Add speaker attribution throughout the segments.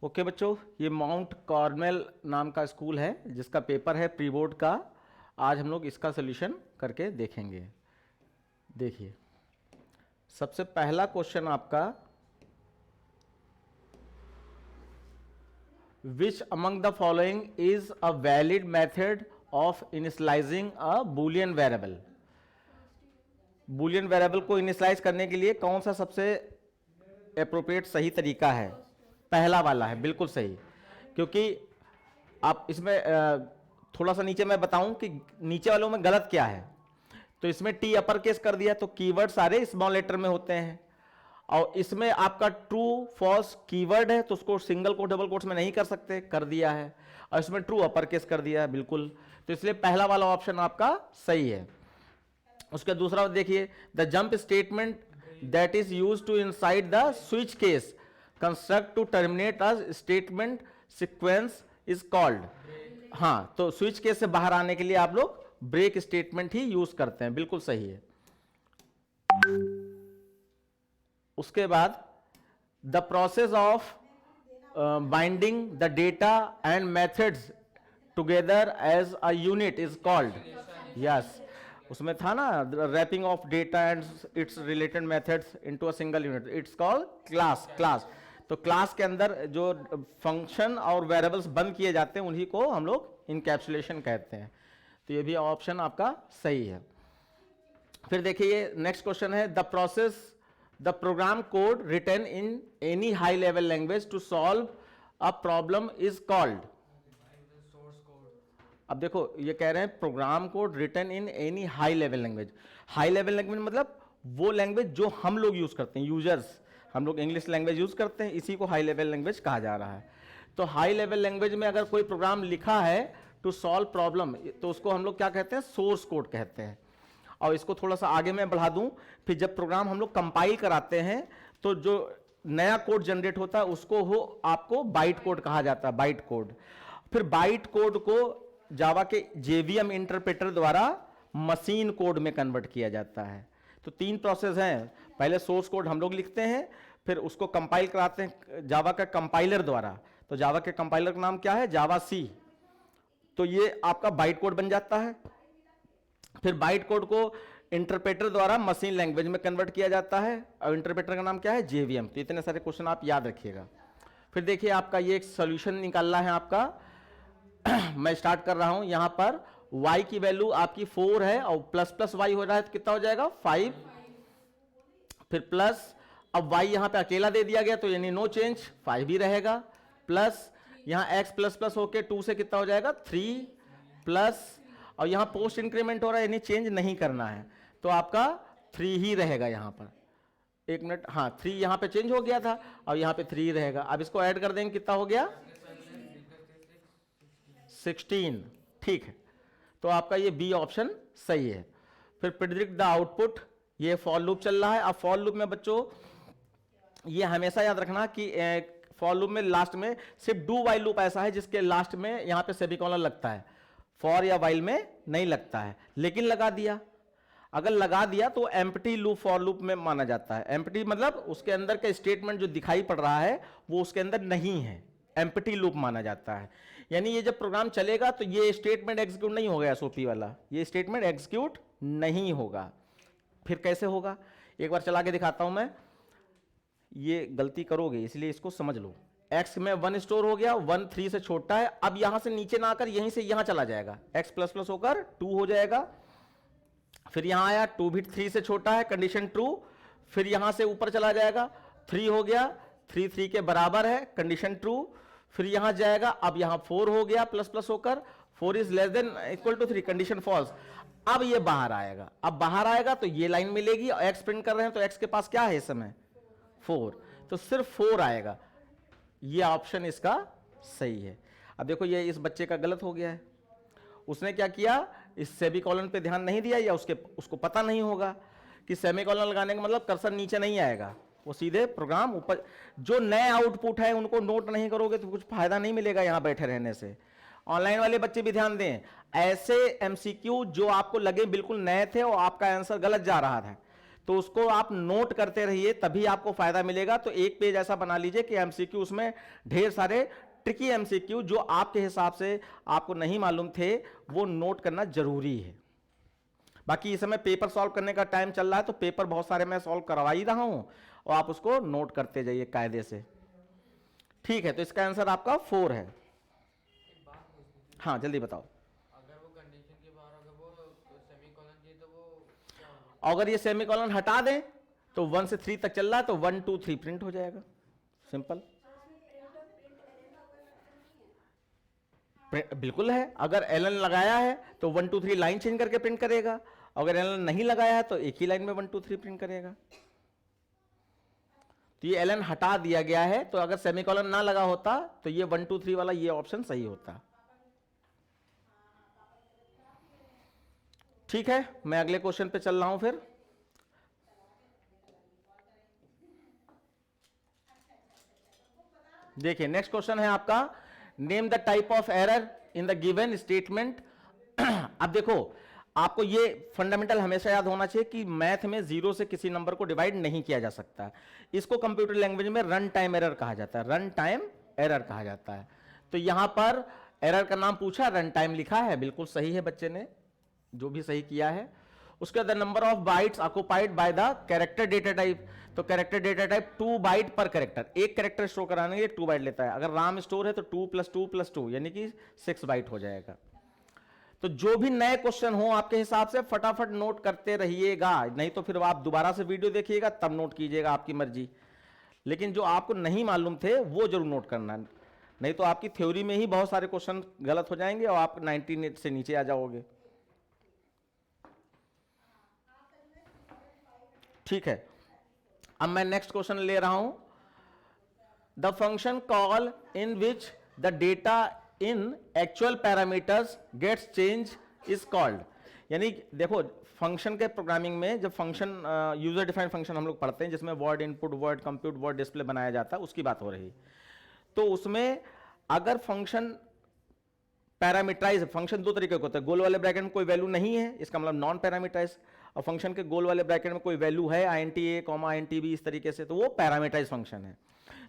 Speaker 1: Okay बच्चों, ये mount Carmel नाम का स्कूल है जिसका पेपर है प्री बोर्ड का। आज हम लोग इसका सोल्यूशन करके देखेंगे। देखिए, सबसे पहला क्वेश्चन आपका, which among the following is a valid method of initialising a Boolean variable. Boolean variable को इनिशियलाइज करने के लिए कौन सा सबसे एप्रोप्रिएट सही तरीका है? पहला वाला है, बिल्कुल सही। क्योंकि आप इसमें थोड़ा सा नीचे मैं बताऊं कि नीचे वालों में गलत क्या है। तो इसमें टी अपर केस कर दिया तो कीवर्ड सारे स्मॉल लेटर में होते हैं, और इसमें आपका ट्रू फॉल्स कीवर्ड है तो उसको सिंगल कोट डबल कोट्स में नहीं कर सकते, कर दिया है। और इसमें ट्रू अपर केस कर दिया है, बिल्कुल। तो इसलिए पहला वाला ऑप्शन आपका सही है। उसके दूसरा देखिए, the jump statement that is use to inside the switch case construct to terminate a statement sequence is called. हाँ, तो स्विच केस से बाहर आने के लिए आप लोग ब्रेक स्टेटमेंट ही यूज करते हैं, बिल्कुल सही है। उसके बाद the process of binding the data and methods together as a unit is called. Yes, उसमें था ना, wrapping of data and it's related methods into a single unit, it's called class. तो क्लास के अंदर जो फंक्शन और variables बंद किए जाते हैं उन्हीं को हम लोग इनकैप्सुलेशन कहते हैं। तो ये भी ऑप्शन आपका सही है। फिर देखिए, नेक्स्ट क्वेश्चन है, the process the program code written in any high level language to solve a problem is called. अब देखो, ये कह रहे हैं program code written in any high level language. High level language मतलब वो लैंग्वेज जो हम लोग यूज करते हैं, यूजर्स, हम लोग इंग्लिश लैंग्वेज यूज करते हैं, इसी को हाई लेवल लैंग्वेज कहा जा रहा है। तो हाई लेवल लैंग्वेज में अगर कोई प्रोग्राम लिखा है टू सॉल्व प्रॉब्लम, तो उसको हम लोग क्या कहते हैं? सोर्स कोड कहते हैं। और इसको थोड़ा सा आगे मैं बढ़ा दूं, फिर जब प्रोग्राम हम लोग कंपाइल कराते हैं तो जो नया कोड जनरेट होता है उसको हो आपको बाइट कोड कहा जाता है, बाइट कोड। फिर बाइट कोड को जावा के जेवीएम इंटरप्रेटर द्वारा मशीन कोड में कन्वर्ट किया जाता है। तो तीन प्रोसेस हैं, पहले सोर्स कोड हम लोग लिखते हैं, फिर उसको कंपाइल कराते हैं जावा का कंपाइलर द्वारा। तो जावा के कंपाइलर का नाम क्या है? जावा सी। तो ये आपका बाइट कोड बन जाता है। फिर बाइट कोड को इंटरप्रेटर द्वारा मशीन लैंग्वेज में कन्वर्ट किया जाता है, और इंटरप्रेटर का नाम क्या है? जेवीएम। तो इतने सारे क्वेश्चन आप याद रखिएगा। फिर देखिए, आपका ये एक सोल्यूशन निकालना है आपका। मैं स्टार्ट कर रहा हूं। यहां पर y की वैल्यू आपकी 4 है और प्लस प्लस y हो रहा है तो कितना हो जाएगा? 5। फिर प्लस, अब y यहां पे अकेला दे दिया गया तो यानी नो चेंज, 5 ही रहेगा। प्लस यहां x प्लस प्लस होके 2 से कितना हो जाएगा? 3 प्लस, और यहां पोस्ट इंक्रीमेंट हो रहा है यानी चेंज नहीं करना है, तो आपका 3 ही रहेगा यहां पर। एक मिनट, हाँ 3 यहां पे चेंज हो गया था और यहां पे 3 रहेगा। अब इसको ऐड कर देंगे, कितना हो गया? 16। ठीक है, तो आपका ये बी ऑप्शन सही है। फिर प्रेडिक्ट द आउटपुट, ये फॉर लूप चल रहा है। अब फॉर लूप में बच्चों ये हमेशा याद रखना कि फॉर लूप में लास्ट में सिर्फ डू वाइल लूप ऐसा है जिसके लास्ट में यहां पे सेमीकोलन लगता है, फॉर या वाइल में नहीं लगता है। लेकिन लगा दिया, अगर लगा दिया तो एम्प्टी लूप फॉर लूप में माना जाता है। एम्प्टी मतलब उसके अंदर का स्टेटमेंट जो दिखाई पड़ रहा है वो उसके अंदर नहीं है, एम्प्टी लूप माना जाता है। यानी ये जब प्रोग्राम चलेगा तो ये स्टेटमेंट एग्जीक्यूट नहीं होगा, एसओपी वाला ये स्टेटमेंट एग्जीक्यूट नहीं होगा। फिर कैसे होगा? एक बार चला के दिखाता हूं मैं। ये गलती करोगे इसलिए इसको समझ लो। x में 1 स्टोर हो गया, 1 3 से छोटा है। अब यहां से नीचे ना आकर यहीं से यहां चला जाएगा, x प्लस प्लस होकर 2 हो जाएगा। फिर यहां आया 2 भी 3 से छोटा है, कंडीशन ट्रू। फिर यहां से ऊपर चला जाएगा, 3 हो गया, 3 3 के बराबर है, कंडीशन ट्रू। फिर यहां जाएगा, अब यहां 4 हो गया प्लस प्लस होकर, 4 is less than equal to 3, condition false. अब ये बाहर आएगा, अब बाहर आएगा तो ये लाइन मिलेगी, और x प्रिंट कर रहे हैं तो x के पास क्या है इस समय? 4, तो सिर्फ 4 आएगा। ये ऑप्शन इसका सही है। अब देखो, ये इस बच्चे का गलत हो गया है। उसने क्या किया? इस सेमीकोलन पे ध्यान नहीं दिया, या उसको पता नहीं होगा कि सेमीकोलन लगाने का मतलब कर्सर नीचे नहीं आएगा, वो सीधे प्रोग्राम ऊपर। जो नए आउटपुट है उनको नोट नहीं करोगे तो कुछ फायदा नहीं मिलेगा यहां बैठे रहने से। ऑनलाइन वाले बच्चे भी ध्यान दें, ऐसे एमसीक्यू जो आपको लगे बिल्कुल नए थे और आपका आंसर गलत जा रहा था, तो उसको आप नोट करते रहिए, तभी आपको फायदा मिलेगा। तो एक पेज ऐसा बना लीजिए कि एमसीक्यू, उसमें ढेर सारे ट्रिकी एमसीक्यू जो आपके हिसाब से आपको नहीं मालूम थे वो नोट करना जरूरी है। बाकी इस समय पेपर सॉल्व करने का टाइम चल रहा है, तो पेपर बहुत सारे मैं सॉल्व करवा ही रहा हूं और आप उसको नोट करते जाइए कायदे से। ठीक है, तो इसका आंसर आपका 4 है। हाँ जल्दी बताओ।
Speaker 2: अगर वो कंडीशन के बाहर अगर वो सेमीकोलन दिए तो वो क्या होगा?
Speaker 1: अगर ये सेमीकोलन हटा दें तो 1 से 3 तक चल रहा है तो 1 2 3 प्रिंट हो जाएगा, सिंपल। बिल्कुल है, अगर एलन लगाया है तो 1 2 3 लाइन चेंज करके प्रिंट करेगा, अगर एलन नहीं लगाया है तो एक ही लाइन में 1 2 3 प्रिंट करेगा। तो ये एलन हटा दिया गया है, तो अगर सेमीकोलन ना लगा होता तो ये 1 2 3 वाला ये ऑप्शन सही होता। ठीक है, मैं अगले क्वेश्चन पे चल रहा हूं फिर। देखिए नेक्स्ट क्वेश्चन है आपका, name the type of error in the given statement. अब देखो, आपको ये फंडामेंटल हमेशा याद होना चाहिए कि मैथ में 0 से किसी नंबर को डिवाइड नहीं किया जा सकता। इसको कंप्यूटर लैंग्वेज में रन टाइम एरर कहा जाता है, रन टाइम एरर कहा जाता है। तो यहां पर एरर का नाम पूछा, रन टाइम लिखा है, बिल्कुल सही है बच्चे ने जो भी सही किया है। उसके बाद number of bytes occupied by the character data type. तो कैरेक्टर डेटा टाइप 2 बाइट पर कैरेक्टर, एक कैरेक्टर स्टोर कराने के लिए 2 बाइट लेता है। अगर राम स्टोर है तो 2 + 2 + 2 यानी कि 6 बाइट हो जाएगा। तो जो भी नए क्वेश्चन हो आपके हिसाब से फटाफट नोट करते रहिएगा, नहीं तो फिर आप दोबारा से वीडियो देखिएगा तब नोट कीजिएगा, आपकी मर्जी। लेकिन जो आपको नहीं मालूम थे वो जरूर नोट करना, नहीं तो आपकी थ्योरी में ही बहुत सारे क्वेश्चन गलत हो जाएंगे और आप 90 से नीचे आ जाओगे। ठीक है, अब मैं नेक्स्ट क्वेश्चन ले रहा हूं, the function call in which the data in actual parameters gets change is called. यानी देखो, फंक्शन के प्रोग्रामिंग में जब फंक्शन यूजर डिफाइंड फंक्शन हम लोग पढ़ते हैं जिसमें word input, word compute, word display बनाया जाता है, उसकी बात हो रही। तो उसमें अगर फंक्शन पैरामीटराइज, फंक्शन 2 तरीके के होते हैं, गोल वाले ब्रैकेट में कोई वैल्यू नहीं है, इसका मतलब नॉन पैरामीटराइज, और फंक्शन के गोल वाले ब्रैकेट में कोई वैल्यू है, INT A, INT B, इस तरीके से, तो वो पैरामीटराइज फंक्शन है।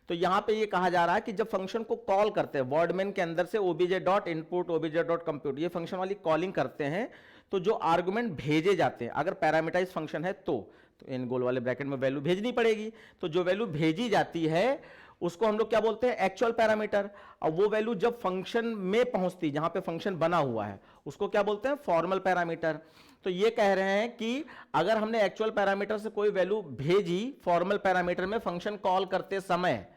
Speaker 1: तो यहां पे ये कहा जा रहा है कि जब फंक्शन को कॉल करते हैं वर्डमेन के अंदर से obj.input, obj.compute, ये फंक्शन वाली कॉलिंग करते हैं, तो जो आर्गुमेंट भेजे जाते हैं, अगर पैरामीटराइज फंक्शन है तो इन गोल वाले ब्रैकेट में वैल्यू भेजनी पड़ेगी। तो जो वैल्यू भेजी जाती है उसको हम लोग क्या बोलते हैं, एक्चुअल पैरामीटर। और वो वैल्यू जब फंक्शन में पहुंचती, जहां पे फंक्शन बना हुआ है, उसको क्या बोलते हैं, फॉर्मल पैरामीटर। तो ये कह रहे हैं कि अगर हमने एक्चुअल पैरामीटर से कोई वैल्यू भेजी फॉर्मल पैरामीटर में फंक्शन कॉल करते समय,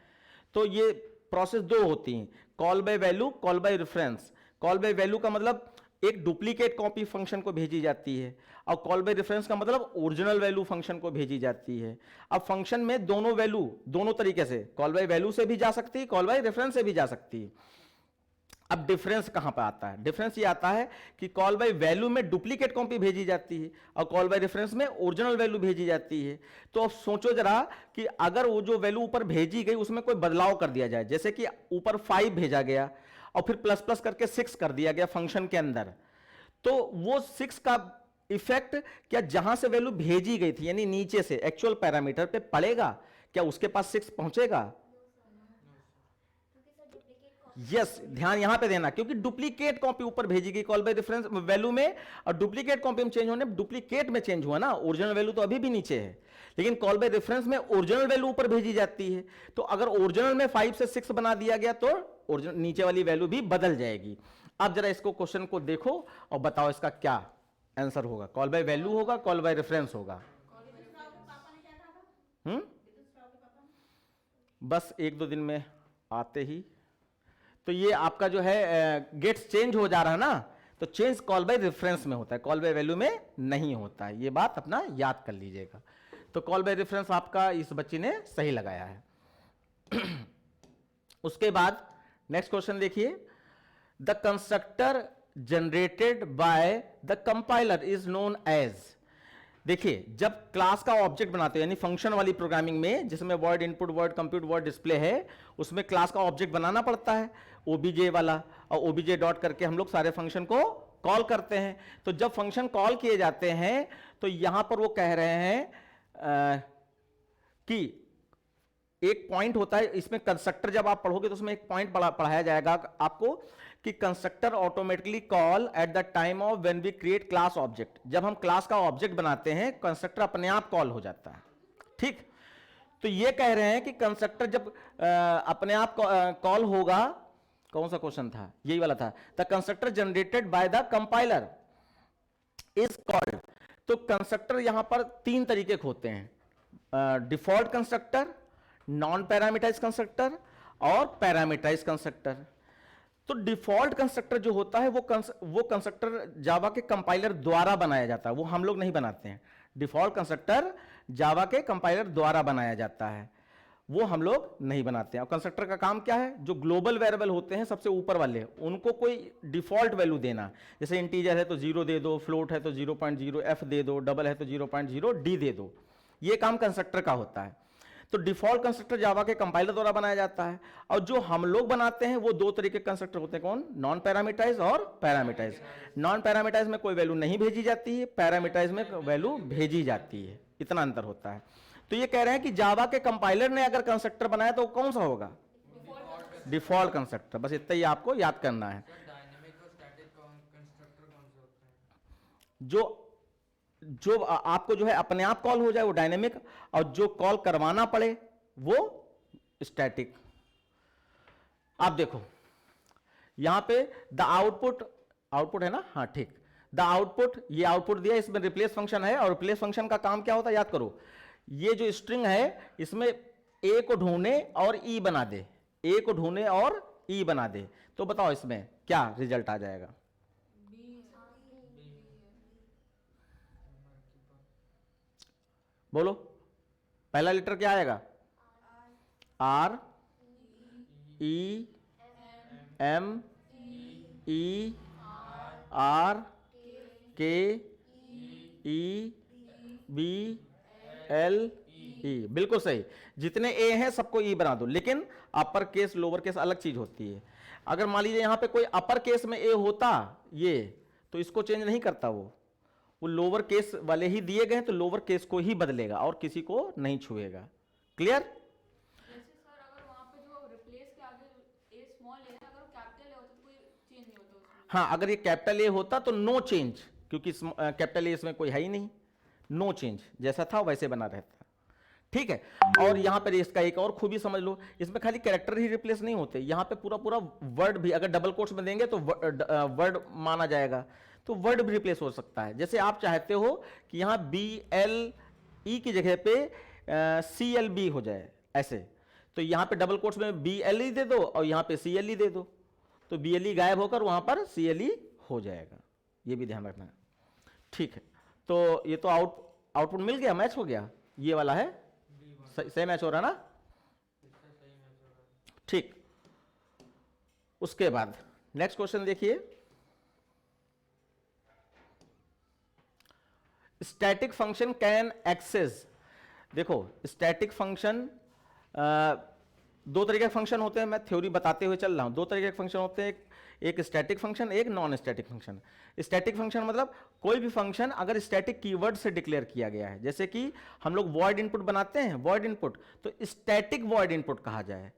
Speaker 1: तो ये प्रोसेस 2 होती हैं, call by value, call by reference. Call by value का मतलब एक डुप्लीकेट कॉपी फंक्शन को भेजी जाती है, और कॉल बाय रेफरेंस का मतलब ओरिजिनल वैल्यू फंक्शन को भेजी जाती है। अब फंक्शन में दोनों वैल्यू दोनों तरीके से, कॉल बाय वैल्यू से भी जा सकती है, कॉल बाय रेफरेंस से भी जा सकती है। अब डिफरेंस कहां पर आता है, डिफरेंस ये आता है कि कॉल बाय वैल्यू में डुप्लीकेट कॉपी भेजी जाती है और कॉल बाय रेफरेंस में ओरिजिनल वैल्यू भेजी जाती है। तो अब सोचो जरा कि अगर वो जो वैल्यू ऊपर भेजी गई उसमें कोई बदलाव कर दिया जाए, जैसे कि ऊपर 5 भेजा गया और फिर प्लस प्लस करके 6 कर दिया गया फंक्शन के अंदर, तो वो 6 का इफेक्ट क्या जहां से वैल्यू भेजी गई थी यानी नीचे से एक्चुअल पैरामीटर पे पड़ेगा, क्या उसके पास 6 पहुंचेगा? यस, ध्यान यहां पे देना, क्योंकि डुप्लीकेट कॉपी ऊपर भेजी गई कॉल बाय रेफरेंस वैल्यू में, और डुप्लीकेट कॉपी में चेंज होने डुप्लीकेट में चेंज हुआ ना, ओरिजिनल वैल्यू तो अभी भी नीचे है, लेकिन कॉल बाय रेफरेंस में ओरिजिनल वैल्यू ऊपर भेजी जाती है। तो अगर ओरिजिनल में 5 से 6 बना दिया गया तो ओरिजिनल नीचे वाली वैल्यू भी बदल जाएगी। अब जरा इसको क्वेश्चन को देखो और बताओ इसका क्या आंसर होगा, कॉल बाय वैल्यू होगा, कॉल बाय रेफरेंस होगा? बस 1-2 दिन में आते ही, तो ये आपका जो है गेट्स चेंज हो जा रहा है ना, तो चेंज कॉल बाय रेफरेंस में होता है, कॉल बाय वैल्यू में नहीं होता है, ये बात अपना याद कर लीजिएगा। तो कॉल बाय रेफरेंस आपका इस बच्ची ने सही लगाया है। उसके बाद नेक्स्ट क्वेश्चन देखिए, the constructor generated by the compiler is known as. देखिए, जब क्लास का ऑब्जेक्ट बनाते हैं यानी फंक्शन वाली प्रोग्रामिंग में जिसमें word input, word compute, word display है, उसमें क्लास का ऑब्जेक्ट बनाना पड़ता है ओबीजे वाला, और ओबीजे डॉट करके हम लोग सारे फंक्शन को कॉल करते हैं। तो जब फंक्शन कॉल किए जाते हैं तो यहां पर वो कह रहे हैं कि एक पॉइंट होता है इसमें, कंस्ट्रक्टर जब आप पढ़ोगे तो उसमें एक पॉइंट पढ़ाया जाएगा आपको कि constructor automatically call at the time of when we create class object. जब हम क्लास का ऑब्जेक्ट बनाते हैं कंस्ट्रक्टर अपने आप कॉल हो जाता है। ठीक, तो ये कह रहे हैं कि कंस्ट्रक्टर जब अपने आप कॉल होगा, कौन सा क्वेश्चन था, यही वाला था, the constructor generated by the compiler is called. तो कंस्ट्रक्टर यहां पर तीन तरीके के होते हैं, default constructor, non parameterize constructor और पैरामीटराइज कंस्ट्रक्टर। तो डिफॉल्ट कंस्ट्रक्टर जो होता है वो कंस्ट्रक्टर जावा के कंपाइलर द्वारा बनाया जाता है, वो हम लोग नहीं बनाते हैं। डिफॉल्ट कंस्ट्रक्टर जावा के कंपाइलर द्वारा बनाया जाता है, वो हम लोग नहीं बनाते हैं। और कंस्ट्रक्टर का काम क्या है, जो ग्लोबल वेरिएबल होते हैं सबसे ऊपर वाले, उनको कोई डिफॉल्ट वैल्यू देना। जैसे इंटीजर है तो 0 दे दो, फ्लोट है तो 0.0 f दे दो, डबल है तो 0.0 d दे दो, ये काम कंस्ट्रक्टर का होता है। तो डिफॉल्ट कंस्ट्रक्टर जावा के कंपाइलर द्वारा बनाया जाता है। और जो हम लोग बनाते हैं वो दो तरीके के कंस्ट्रक्टर होते हैं, कौन, नॉन पैरामीटराइज और पैरामीटराइज। नॉन पैरामीटराइज में कोई वैल्यू नहीं भेजी जाती है, पैरामीटराइज में वैल्यू भेजी जाती है, इतना अंतर होता है। तो ये कह रहे हैं कि जावा के कंपाइलर ने अगर कंस्ट्रक्टर बनाया तो कौन सा होगा, डिफॉल्ट कंस्ट्रक्टर। बस इतना ही आपको याद करना है।
Speaker 2: डायनेमिक और स्टैटिक कंस्ट्रक्टर कौन से होते हैं?
Speaker 1: जो आपको जो है अपने आप कॉल हो जाए वो डायनेमिक, और जो कॉल करवाना पड़े वो स्टैटिक। आप देखो यहां पे द आउटपुट है ना, हाँ ठीक, द आउटपुट, ये आउटपुट दिया, इसमें रिप्लेस फंक्शन है। और रिप्लेस फंक्शन का काम क्या होता है, याद करो, ये जो स्ट्रिंग है इसमें ए को ढूंढे और ई बना दे, ए को ढूंढे और ई बना दे। तो बताओ इसमें क्या रिजल्ट आ जाएगा, बोलो, पहला लेटर क्या आएगा, R E M E R K E B L E, बिल्कुल सही। जितने ए हैं सबको ई बना दो, लेकिन अपर केस लोअर केस अलग चीज होती है। अगर मान लीजिए यहां पे कोई अपर केस में ए होता ये, तो इसको चेंज नहीं करता, वो लोअर केस वाले ही दिए गए हैं तो लोअर केस को ही बदलेगा और किसी को नहीं छुएगा। क्लियर?
Speaker 3: जैसे सर अगर वहाँ पे जो रिप्लेस के आगे ए स्मॉल है, अगर वो कैपिटल ए होता तो कोई चेंज नहीं होता उसमें।
Speaker 1: हाँ, अगर ये कैपिटल ए होता तो नो चेंज, क्योंकि कैपिटल ए इसमें कोई है ही नहीं, नो चेंज, जैसा था वैसे बना रहता। ठीक है। और यहां पर इसका एक और खूबी समझ लो, इसमें खाली कैरेक्टर ही रिप्लेस नहीं होते, यहां पे पूरा पूरा वर्ड भी, अगर डबल कोट्स में देंगे तो वर्ड माना जाएगा, तो वर्ड भी रिप्लेस हो सकता है। जैसे आप चाहते हो कि यहां BLE की जगह पे CLB हो जाए ऐसे, तो यहां पे डबल कोट्स में BLE दे दो और यहां पे CLE दे दो, तो BLE गायब होकर वहां पर CLE हो जाएगा, ये भी ध्यान रखना है। ठीक है, तो ये तो आउटपुट मिल गया, मैच हो गया, ये वाला है सही मैच हो रहा ना, ठीक। उसके बाद नेक्स्ट क्वेश्चन देखिए, स्टैटिक फंक्शन कैन एक्सेस। देखो स्टैटिक फंक्शन दो तरीके के फंक्शन होते हैं, मैं थ्योरी बताते हुए चल रहा हूं। दो तरीके के फंक्शन होते हैं, एक स्टैटिक फंक्शन, एक non static function. Static function मतलब कोई भी फंक्शन अगर स्टैटिक कीवर्ड से डिक्लेयर किया गया है, जैसे कि हम लोग वॉइड इनपुट बनाते हैं, वॉइड इनपुट, तो स्टैटिक वॉइड इनपुट कहा जाए,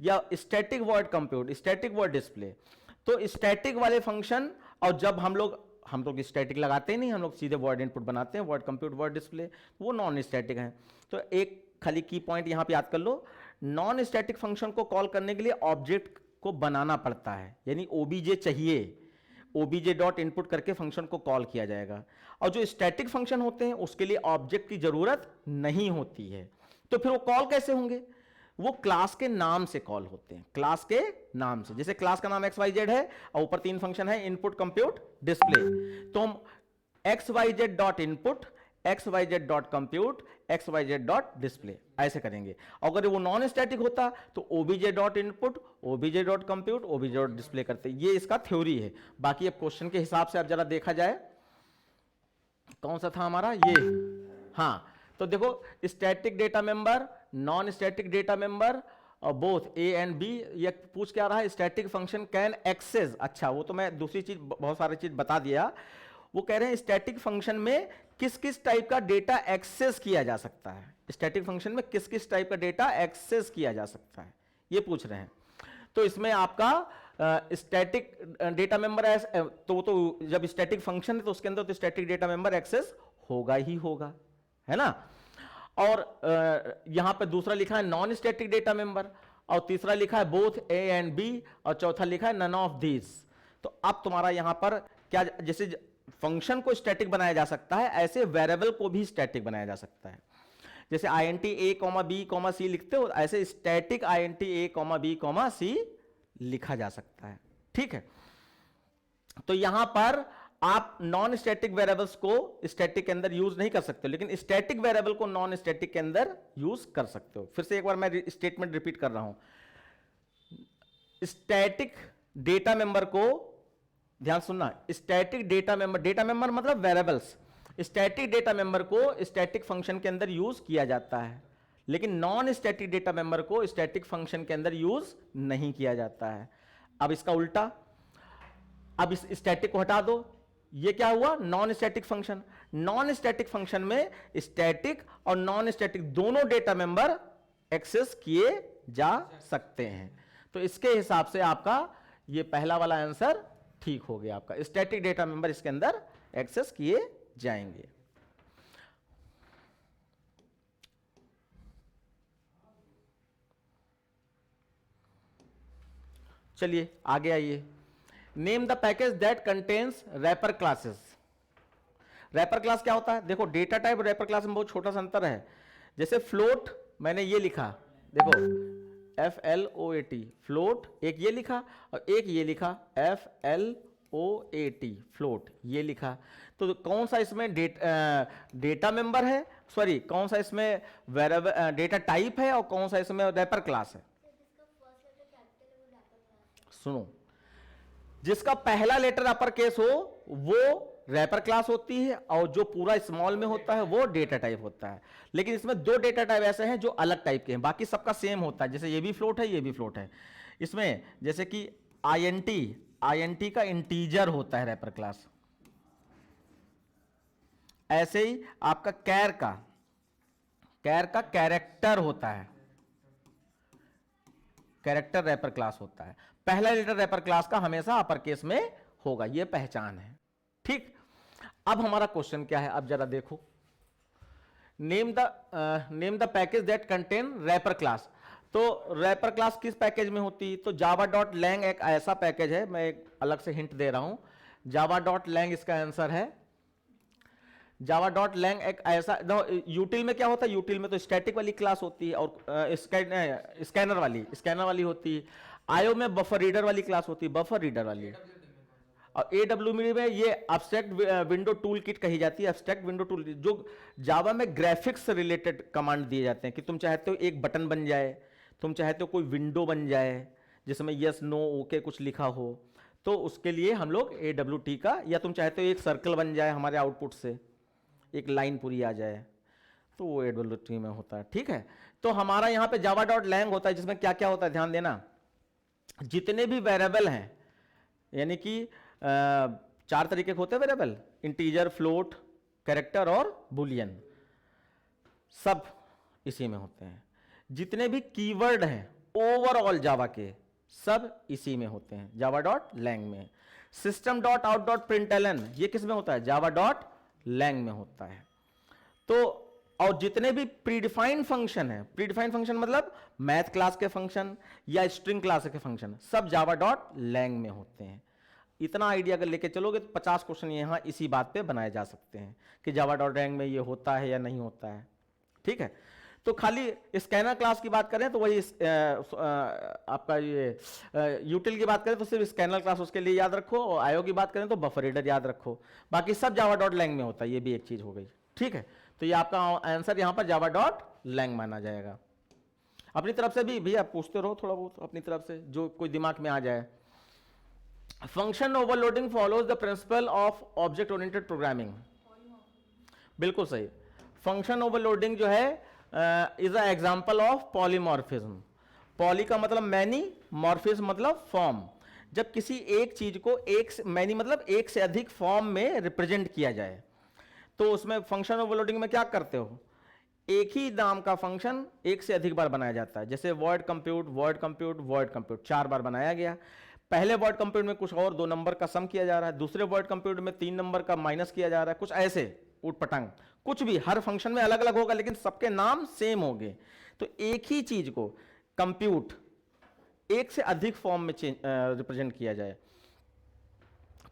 Speaker 1: या static void compute, static void display. तो स्टैटिक वाले फंक्शन, और जब हम लोग स्टैटिक लगाते ही नहीं, हम लोग सीधे वॉइड इनपुट बनाते हैं, वॉइड कंप्यूट वॉइड डिस्प्ले, वो नॉन स्टैटिक है। तो एक खाली की पॉइंट यहां पे याद कर लो, नॉन स्टैटिक फंक्शन को कॉल करने के लिए ऑब्जेक्ट को बनाना पड़ता है, यानी ओबीजे चाहिए, ओबीजे डॉट इनपुट करके फंक्शन को कॉल किया जाएगा। और जो स्टैटिक फंक्शन होते हैं उसके लिए ऑब्जेक्ट की जरूरत नहीं होती है, तो फिर वो कॉल कैसे होंगे, वो क्लास के नाम से कॉल होते हैं, क्लास के नाम से। जैसे क्लास का नाम XYZ है और ऊपर तीन फंक्शन है, इनपुट कंप्यूट डिस्प्ले, तो हम XYZ dot input, XYZ dot compute, XYZ dot display ऐसे करेंगे। अगर वो नॉन स्टैटिक होता तो OBJ dot input, OBJ dot compute, OBJ dot display करते। ये इसका थ्योरी है। बाकी अब क्वेश्चन के हिसाब से अब जरा देखा जाए, कौन सा था हमारा ये, हाँ, तो देखो static data member, non static data member और बोथ A एंड B, ये पूछ क्या रहा है, स्टैटिक फंक्शन कैन एक्सेस। अच्छा, वो तो मैं दूसरी चीज, बहुत सारी चीज बता दिया। वो कह रहे हैं स्टैटिक फंक्शन में किस किस टाइप का डेटा एक्सेस किया जा सकता है, स्टैटिक फंक्शन में किस किस टाइप का डेटा एक्सेस किया जा सकता है, ये पूछ रहे हैं। तो इसमें आपका स्टैटिक डेटा मेंबर तो जब स्टैटिक फंक्शन है तो उसके अंदर तो स्टैटिक डेटा मेंबर एक्सेस होगा ही होगा, है ना। और यहां पे दूसरा लिखा है नॉन स्टैटिक डेटा मेंबर, और तीसरा लिखा है बोथ ए एंड बी, और चौथा लिखा है नन ऑफ दीज। तो अब तुम्हारा यहां पर क्या, जैसे फंक्शन को स्टैटिक बनाया जा सकता है ऐसे वेरिएबल को भी स्टैटिक बनाया जा सकता है। जैसे int a, b, c लिखते हो, ऐसे static int a, b, c लिखा जा सकता है, ठीक है। तो यहां पर आप नॉन स्टैटिक वेरिएबल्स को स्टैटिक के अंदर यूज नहीं कर सकते, लेकिन स्टैटिक वेरिएबल को नॉन स्टैटिक के अंदर यूज कर सकते हो। फिर से एक बार मैं स्टेटमेंट रिपीट कर रहा हूं, स्टैटिक डेटा मेंबर को, ध्यान सुनना, स्टैटिक डेटा मेंबर मतलब वेरिएबल्स, स्टैटिक डेटा मेंबर को स्टैटिक फंक्शन के अंदर यूज किया जाता है, लेकिन नॉन स्टैटिक डेटा मेंबर को स्टैटिक फंक्शन के अंदर यूज नहीं किया जाता है। अब इसका उल्टा, अब इस स्टैटिक को हटा दो, ये क्या हुआ, non static function. Non static function में स्टैटिक और नॉन स्टैटिक दोनों डेटा मेंबर एक्सेस किए जा सकते हैं। तो इसके हिसाब से आपका ये पहला वाला आंसर ठीक हो गया, आपका स्टैटिक डेटा मेंबर इसके अंदर एक्सेस किए जाएंगे। चलिए आगे आइए, name the package that contains wrapper classes. Wrapper class क्या होता है, देखो डेटा टाइप और रैपर क्लास में बहुत छोटा सा अंतर है। जैसे फ्लोट मैंने ये लिखा, देखो FLOAT फ्लोट, एक ये लिखा और एक ये लिखा FLOAT फ्लोट, ये लिखा। तो कौन सा इसमें डेटा मेंबर है, सॉरी कौन सा इसमें वेरिएबल डेटा टाइप है और कौन सा इसमें रैपर क्लास है। सुनो, जिसका पहला लेटर अपर केस हो वो रैपर क्लास होती है, और जो पूरा स्मॉल में होता है वो डेटा टाइप होता है। लेकिन इसमें दो डेटा टाइप ऐसे हैं जो अलग टाइप के हैं, बाकी सबका सेम होता है। जैसे ये भी फ्लोट है, ये भी फ्लोट है। इसमें जैसे कि INT का इंटीजर होता है रैपर क्लास, ऐसे ही आपका कैर का कैरेक्टर होता है, कैरेक्टर रैपर क्लास होता है। पहला लेटर रैपर क्लास का हमेशा अपर केस में होगा, यह पहचान है, ठीक। अब हमारा क्वेश्चन क्या है, अब जरा देखो, name the package that contain wrapper class. तो रैपर क्लास किस पैकेज में होती है, तो java.lang एक ऐसा पैकेज है, मैं एक अलग से हिंट दे रहा हूं, java.lang इसका आंसर है। java.lang एक ऐसा, यूटिल में क्या होता है, यूटिल में तो स्टैटिक वाली क्लास होती है और स्कैनर वाली होती है। आईओ में बफर रीडर वाली क्लास होती है, बफर रीडर वाली। और AWM में ये एब्स्ट्रैक्ट विंडो टूल किट कही जाती है, एब्स्ट्रैक्ट विंडो टूल, जो जावा में ग्राफिक्स से रिलेटेड कमांड दिए जाते हैं कि तुम चाहते हो एक बटन बन जाए, तुम चाहते हो कोई विंडो बन जाए जिसमें यस नो ओके कुछ लिखा हो, तो उसके लिए हम लोग AWT का, या तुम चाहते हो एक सर्कल बन जाए हमारे आउटपुट से, एक लाइन पूरी आ जाए, तो वो AWT में होता है, ठीक है। तो हमारा यहाँ पे java.lang होता है, जिसमें क्या क्या होता है ध्यान देना, जितने भी वेरिएबल हैं, यानी कि 4 तरीके के होते हैं वेरिएबल, इंटीजर, फ्लोट, कैरेक्टर और बुलियन, सब इसी में होते हैं। जितने भी कीवर्ड हैं ओवरऑल जावा के, सब इसी में होते हैं, java.lang में। system.out.println ये किस में होता है, java.lang में होता है। तो और जितने भी प्रीडिफाइंड फंक्शन है, प्रीडिफाइंड फंक्शन मतलब मैथ क्लास के फंक्शन या स्ट्रिंग क्लास के फंक्शन, सब java.lang में होते हैं। इतना आइडिया अगर लेके चलोगे तो 50 क्वेश्चन यहां इसी बात पे बनाए जा सकते हैं कि java.lang में ये होता है या नहीं होता है, ठीक है। तो खाली स्कैनर क्लास की बात करें तो वही आपका ये यूटिल की बात करें तो सिर्फ स्कैनर क्लास उसके लिए याद रखो, और आईओ की बात करें तो बफर रीडर याद रखो, बाकी सब java.lang में होता है, ये भी एक चीज हो गई, ठीक है। तो ये आपका आंसर यहां पर java.lang माना जाएगा। अपनी तरफ से भी भैया पूछते रहो थोड़ा बहुत अपनी तरफ से, जो कोई दिमाग में आ जाए। Function overloading follows the principle of object oriented programming, बिल्कुल सही। फंक्शन ओवरलोडिंग जो है is a example of polymorphism. Poly का मतलब मैनी, मॉर्फिज्म मतलब फॉर्म। जब किसी एक चीज को मैनी मतलब एक से अधिक फॉर्म में रिप्रेजेंट किया जाए, तो उसमें फंक्शन ओवरलोडिंग में क्या करते हो, एक ही नाम का फंक्शन एक से अधिक बार बनाया जाता है। जैसे word compute, word compute, word compute 4 बार बनाया गया। पहले वर्ड कंप्यूट में कुछ और 2 नंबर का सम किया जा रहा है, दूसरे वर्ड कंप्यूट में 3 नंबर का माइनस किया जा रहा है, कुछ ऐसे उटपटांग, कुछ भी हर फंक्शन में अलग अलग होगा लेकिन सबके नाम सेम होंगे। तो एक ही चीज को कंप्यूट एक से अधिक फॉर्म में रिप्रेजेंट किया जाए,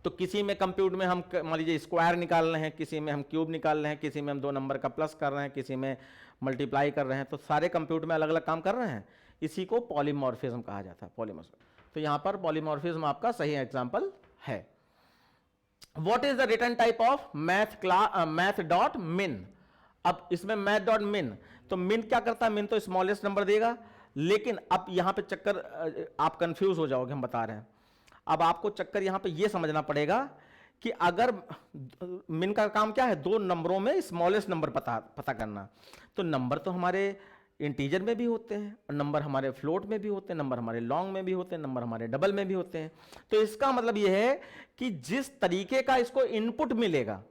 Speaker 1: तो किसी में कंप्यूट में हम मान लीजिए स्क्वायर निकाल रहे हैं, किसी में हम क्यूब निकाल रहे हैं, किसी में हम 2 नंबर का प्लस कर रहे हैं, किसी में मल्टीप्लाई कर रहे हैं, तो सारे कंप्यूट में अलग अलग काम कर रहे हैं। इसी को पॉलीमॉर्फिज्म कहा जाता है, पॉलीमॉर्फिज्म। तो यहां पर पॉलीमॉर्फिज्म आपका सही एग्जांपल है। What is the return type of math dot मिन। अब इसमें मैथ डॉट मिन, तो मिन क्या करता है, मिन तो स्मॉलेस्ट नंबर देगा, लेकिन अब यहां पे चक्कर आप कंफ्यूज हो जाओगे, हम बता रहे हैं। अब आपको चक्कर यहां पे ये समझना पड़ेगा कि अगर मिन का काम क्या है, 2 नंबरों में स्मॉलेस्ट नंबर पता करना। तो नंबर तो हमारे इंटीजर में भी होते हैं, और नंबर हमारे फ्लोट में भी होते हैं, नंबर हमारे लॉन्ग में भी होते हैं, नंबर हमारे डबल में भी होते हैं। तो इसका मतलब यह है कि जिस तरीके का इसको इनपुट मिलेगा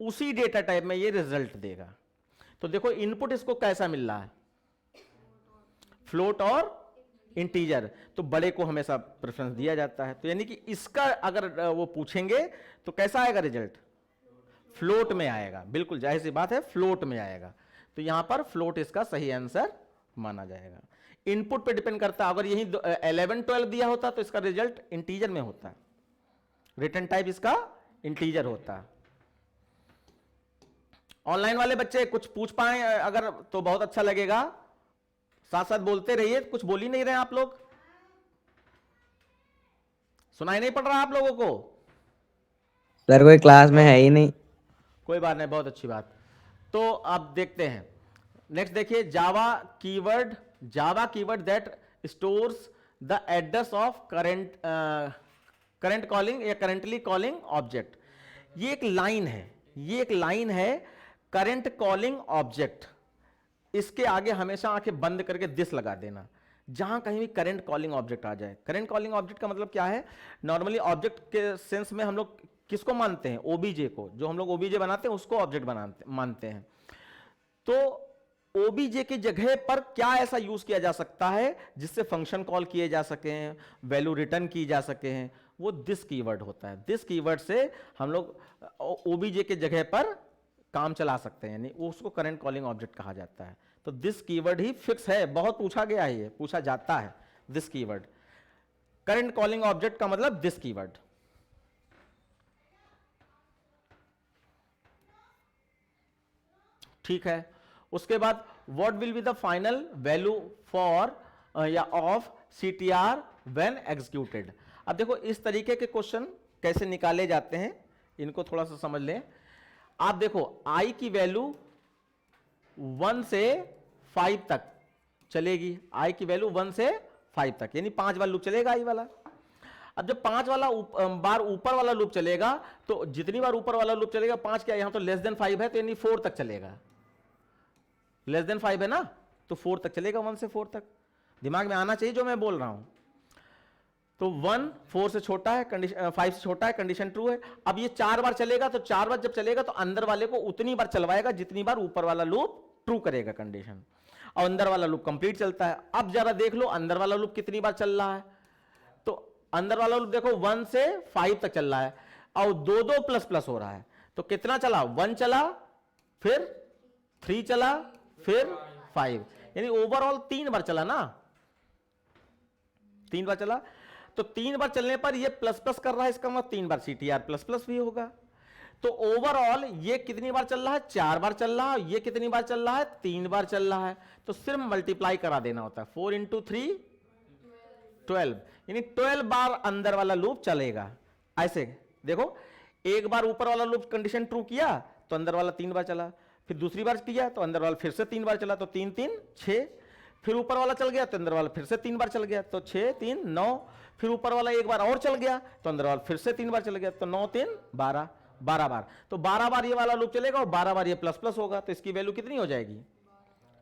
Speaker 1: उसी डेटा टाइप में ये रिजल्ट देगा। तो देखो इनपुट इसको कैसा मिल रहा है, फ्लोट और इंटीजर, तो बड़े को हमेशा प्रेफरेंस दिया जाता है। तो यानी कि इसका अगर वो पूछेंगे तो कैसा आएगा रिजल्ट, फ्लोट में आएगा, बिल्कुल जाहिर सी बात है, फ्लोट में आएगा। तो यहां पर फ्लोट इसका सही आंसर माना जाएगा। इनपुट पे डिपेंड करता है, अगर यही 11 12 दिया होता तो इसका रिजल्ट इंटीजर में होता है, रिटर्न टाइप इसका इंटीजर होता है। ऑनलाइन वाले बच्चे कुछ पूछ पाए अगर तो बहुत अच्छा लगेगा, साथ साथ बोलते रहिए, कुछ बोल ही नहीं रहे आप लोग, सुनाई नहीं पड़ रहा आप लोगों को?
Speaker 4: सर कोई क्लास में है ही नहीं।
Speaker 1: कोई बात नहीं, बहुत अच्छी बात। तो अब देखते हैं नेक्स्ट, देखिए Java keyword that stores the address of current calling या करंटली कॉलिंग ऑब्जेक्ट। ये एक लाइन है, करंट कॉलिंग ऑब्जेक्ट। इसके आगे हमेशा आंखें बंद करके दिस लगा देना, जहां कहीं भी करंट कॉलिंग ऑब्जेक्ट आ जाए। करंट कॉलिंग ऑब्जेक्ट का मतलब क्या है, नॉर्मली ऑब्जेक्ट के सेंस में हम लोग किसको मानते हैं, ओबीजे को, जो हम लोग ओबीजे बनाते हैं उसको ऑब्जेक्ट मानते हैं। तो ओबीजे की जगह पर क्या ऐसा यूज किया जा सकता है जिससे फंक्शन कॉल किए जा सके हैं, वैल्यू रिटर्न की जा सके हैं, वो दिस कीवर्ड होता है। दिस कीवर्ड से हम लोग ओबीजे के जगह पर काम चला सकते हैं, यानी उसको करंट कॉलिंग ऑब्जेक्ट कहा जाता है। तो दिस कीवर्ड ही फिक्स है, बहुत पूछा गया है, ये पूछा जाता है this keyword. Current calling object का मतलब दिस कीवर्ड। ठीक है, उसके बाद what will be the final value for या ऑफ सीटीआर व्हेन एग्जीक्यूटेड। अब देखो इस तरीके के क्वेश्चन कैसे निकाले जाते हैं, इनको थोड़ा सा समझ लें। आप देखो आई की वैल्यू 1 से 5 तक चलेगी, आई की वैल्यू 1 से 5 तक, यानी 5 बार लूप चलेगा आई वाला। अब जब 5 वाला बार ऊपर वाला लूप चलेगा, तो जितनी बार ऊपर वाला लूप चलेगा 5 क्या, यहां तो लेस देन 5 है, तो यानी 4 तक चलेगा। लेस देन 5 है ना, तो 4 तक चलेगा, 1 से 4 तक। दिमाग में आना चाहिए जो मैं बोल रहा हूं। तो 1 4 से छोटा है, कंडीशन 5 से छोटा है, कंडीशन ट्रू है। अब ये 4 बार चलेगा, तो 4 बार जब चलेगा तो अंदर वाले को उतनी बार चलवाएगा जितनी बार ऊपर वाला लूप ट्रू करेगा कंडीशन, और अंदर वाला लूप कंप्लीट चलता है। अब जरा देख लो अंदर वाला लूप कितनी बार चल रहा है, तो अंदर वाला लूप देखो 1 से 5 तक चल रहा है, और 2 प्लस प्लस हो रहा है, तो कितना चला, 1 चला, फिर 3 चला, फिर 5, यानी ओवरऑल 3 बार चला ना, 3 बार चला। तो 3 बार चलने पर ये प्लस प्लस कर रहा है, इसका मतलब 3 बार सीटीआर प्लस प्लस भी होगा। तो ओवरऑल ये कितनी बार चल रहा है, 4 बार चल रहा है, ये कितनी बार चल रहा है, 3 बार चल रहा है। तो सिर्फ मल्टीप्लाई करा देना होता है, 4 × 3 12, यानी 12 बार अंदर वाला लूप चलेगा। ऐसे देखो, एक बार ऊपर वाला लूप कंडीशन ट्रू किया तो अंदर वाला 3 बार चला, फिर दूसरी बार किया तो अंदर वाला फिर से 3 बार चला, तो 3 3 6, फिर ऊपर वाला चल गया तो अंदर वाला फिर से 3 बार चल गया, तो 6 3 9, फिर ऊपर वाला एक बार और चल गया तो अंदर वाला फिर से 3 बार चल गया, तो 9 3 12, 12 बार। तो 12 बार ये वाला लूप चलेगा और 12 बार ये प्लस प्लस होगा, तो इसकी वैल्यू कितनी हो जाएगी,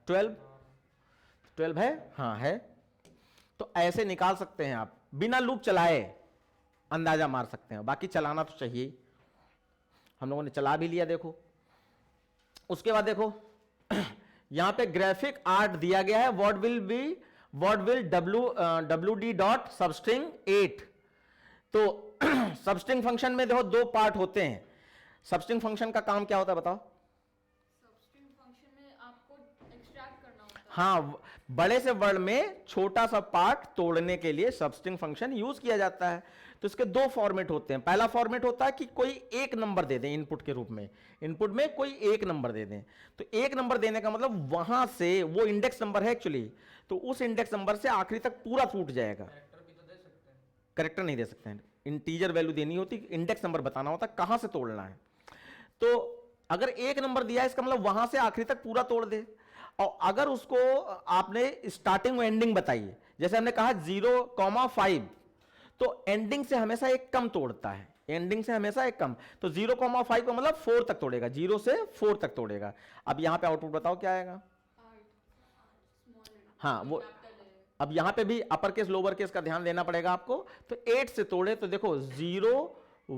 Speaker 1: 12। 12 है, हाँ है। तो ऐसे निकाल सकते हैं आप बिना लूप चलाए, अंदाजा मार सकते हैं, बाकी चलाना तो चाहिए ही। हम लोगों ने चला भी लिया, देखो। उसके बाद देखो यहां पे ग्राफिक आर्ट दिया गया है, what will W D dot substring 8। तो सबस्ट्रिंग फंक्शन में देखो दो पार्ट होते हैं। सबस्ट्रिंग फंक्शन का काम क्या होता है बताओ?
Speaker 3: सबस्ट्रिंग फंक्शन में आपको एक्सट्रैक्ट करना होता है।
Speaker 1: हाँ, बड़े से वर्ड में छोटा सा पार्ट तोड़ने के लिए सबस्ट्रिंग फंक्शन यूज किया जाता है। तो इसके दो फॉर्मेट होते हैं। पहला फॉर्मेट होता है कि कोई एक नंबर दे दें इनपुट के रूप में, इनपुट में कोई एक नंबर दे दें। तो एक नंबर देने का मतलब वहां से वो इंडेक्स नंबर है एक्चुअली, तो उस इंडेक्स नंबर से आखिरी तक पूरा टूट जाएगा।
Speaker 2: कैरेक्टर भी तो दे सकते हैं।
Speaker 1: करेक्टर नहीं दे सकते हैं, इंटीजर वैल्यू देनी होती, इंडेक्स नंबर बताना होता, कहां से तोड़ना है। तो अगर एक नंबर दिया है इसका मतलब वहां से आखिरी तक पूरा तोड़ दे। और अगर उसको आपने स्टार्टिंग और एंडिंग बताई, जैसे हमने कहा 0,5, तो एंडिंग से हमेशा एक कम तोड़ता है, एंडिंग से हमेशा एक कम। तो 0,5 का मतलब 4 तक तोड़ेगा, 0 से 4 तक तोड़ेगा। अब यहां पे आउटपुट बताओ क्या आएगा? हाँ, वो अब यहां पे भी अपर केस लोअर केस का ध्यान देना पड़ेगा आपको। तो 8 से तोड़े तो देखो 0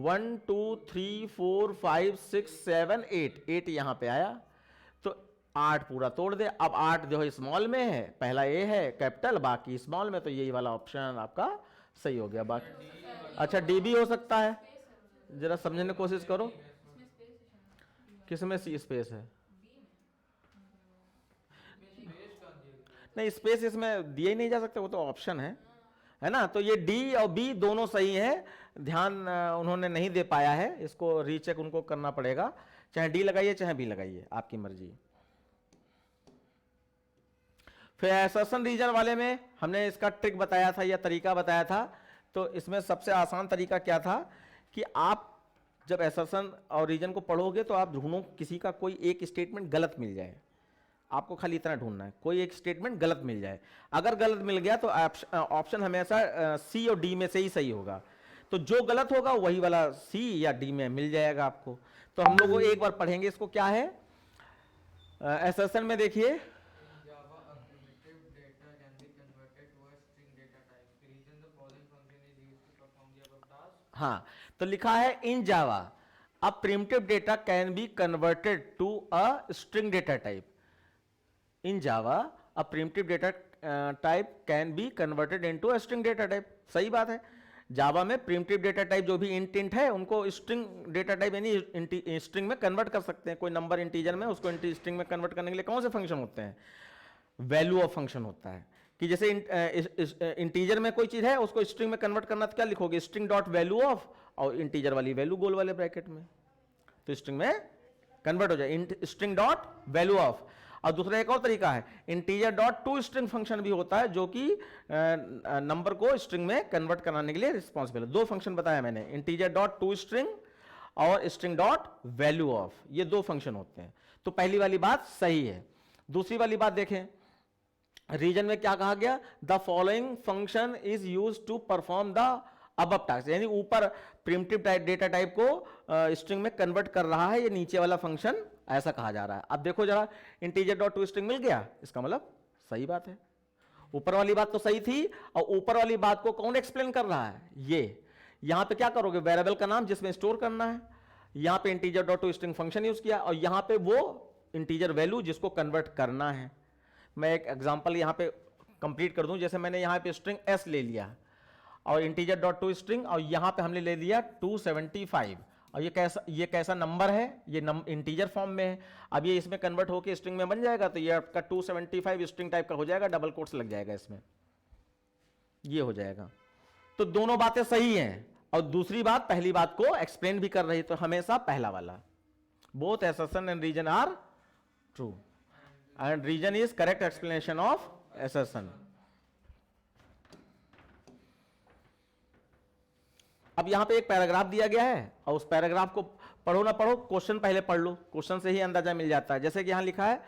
Speaker 1: 1 2 3 4 5 6 7 8 यहां पे आया, तो 8 पूरा तोड़ दे। अब 8 जो है स्मॉल में है, पहला ए है कैपिटल, बाकी स्मॉल में, तो यही वाला ऑप्शन आपका सही हो गया। बाकी अच्छा डी भी हो सकता है, जरा समझने की कोशिश करो। किसमें सी स्पेस है? नहीं, स्पेस इसमें दिए ही नहीं जा सकते, वो तो ऑप्शन है ना। तो ये डी और बी दोनों सही है, ध्यान उन्होंने नहीं दे पाया है, इसको रीचेक उनको करना पड़ेगा। चाहे डी लगाइए चाहे बी लगाइए, आपकी मर्जी। फिर असर्शन रीजन वाले में हमने इसका ट्रिक बताया था या तरीका बताया था। तो इसमें सबसे आसान तरीका क्या था कि आप जब असर्शन और रीजन को पढ़ोगे तो आप ढूंढो किसी का कोई एक स्टेटमेंट गलत मिल जाए। आपको खाली इतना ढूंढना है, कोई एक स्टेटमेंट गलत मिल जाए। अगर गलत मिल गया तो ऑप्शन हमेशा सी और डी में से ही सही होगा। तो जो गलत होगा वही वाला सी या डी में मिल जाएगा आपको। तो हम लोग एक बार पढ़ेंगे इसको, क्या है असर्शन में। देखिए हाँ, तो लिखा है in Java a primitive data can be converted to a string data type. In Java a primitive data type can be converted into a string data type. सही बात है, जावा में प्रिमिटिव डेटा टाइप जो भी इंट है उनको string data type यानी string में कन्वर्ट कर सकते हैं। कोई नंबर इंटीजर में, उसको स्ट्रिंग में कन्वर्ट करने के लिए कौन से फंक्शन होते हैं? वैल्यू ऑफ फंक्शन होता है। कि जैसे इंटीजर में कोई चीज है उसको स्ट्रिंग में कन्वर्ट करना, तो क्या लिखोगे? स्ट्रिंग डॉट वैल्यू ऑफ, और इंटीजर वाली वैल्यू गोल वाले ब्रैकेट में, तो स्ट्रिंग में कन्वर्ट हो जाए स्ट्रिंग डॉट वैल्यू ऑफ। और दूसरा एक और तरीका है integer dot to string function भी होता है, जो कि नंबर को स्ट्रिंग में कन्वर्ट कराने के लिए रिस्पॉन्सिबल है। दो फंक्शन बताया मैंने, इंटीजर डॉट टू स्ट्रिंग और स्ट्रिंग डॉट वैल्यू ऑफ, ये दो फंक्शन होते हैं। तो पहली वाली बात सही है। दूसरी वाली बात देखें, रीजन में क्या कहा गया? The following function is use to perform the above task, यानी ऊपर प्रिमिटिव डेटा टाइप को स्ट्रिंग में कन्वर्ट कर रहा है ये नीचे वाला फंक्शन, ऐसा कहा जा रहा है। अब देखो जरा, इंटीजर डॉट टू स्ट्रिंग मिल गया, इसका मतलब सही बात है। ऊपर वाली बात तो सही थी, और ऊपर वाली बात को कौन एक्सप्लेन कर रहा है? ये। यहां पे क्या करोगे? वेरिएबल का नाम जिसमें स्टोर करना है, यहां पे integer dot to string function use किया, और यहां पे वो इंटीजर वैल्यू जिसको कन्वर्ट करना है। मैं एक एग्जांपल यहां पे कंप्लीट कर दूं, जैसे मैंने यहां पे स्ट्रिंग एस ले लिया और इंटीजर डॉट टू स्ट्रिंग, और यहां पे हमने ले लिया 275, और ये कैसा नंबर है? ये इंटीजर फॉर्म में है। अब ये इसमें कन्वर्ट होकर स्ट्रिंग में बन जाएगा, तो ये आपका 275 स्ट्रिंग टाइप का हो जाएगा, डबल कोट्स लग जाएगा इसमें, ये हो जाएगा। तो दोनों बातें सही हैं, और दूसरी बात पहली बात को एक्सप्लेन भी कर रही, तो हमेशा पहला वाला। Both assertion and reason are true, and region is correct explanation of assertion. अब यहां पे एक पैराग्राफ दिया गया है, और उस पैराग्राफ को पढ़ो ना पढ़ो, क्वेश्चन पहले पढ़ लो, क्वेश्चन से ही अंदाजा मिल जाता है। जैसे कि यहां लिखा है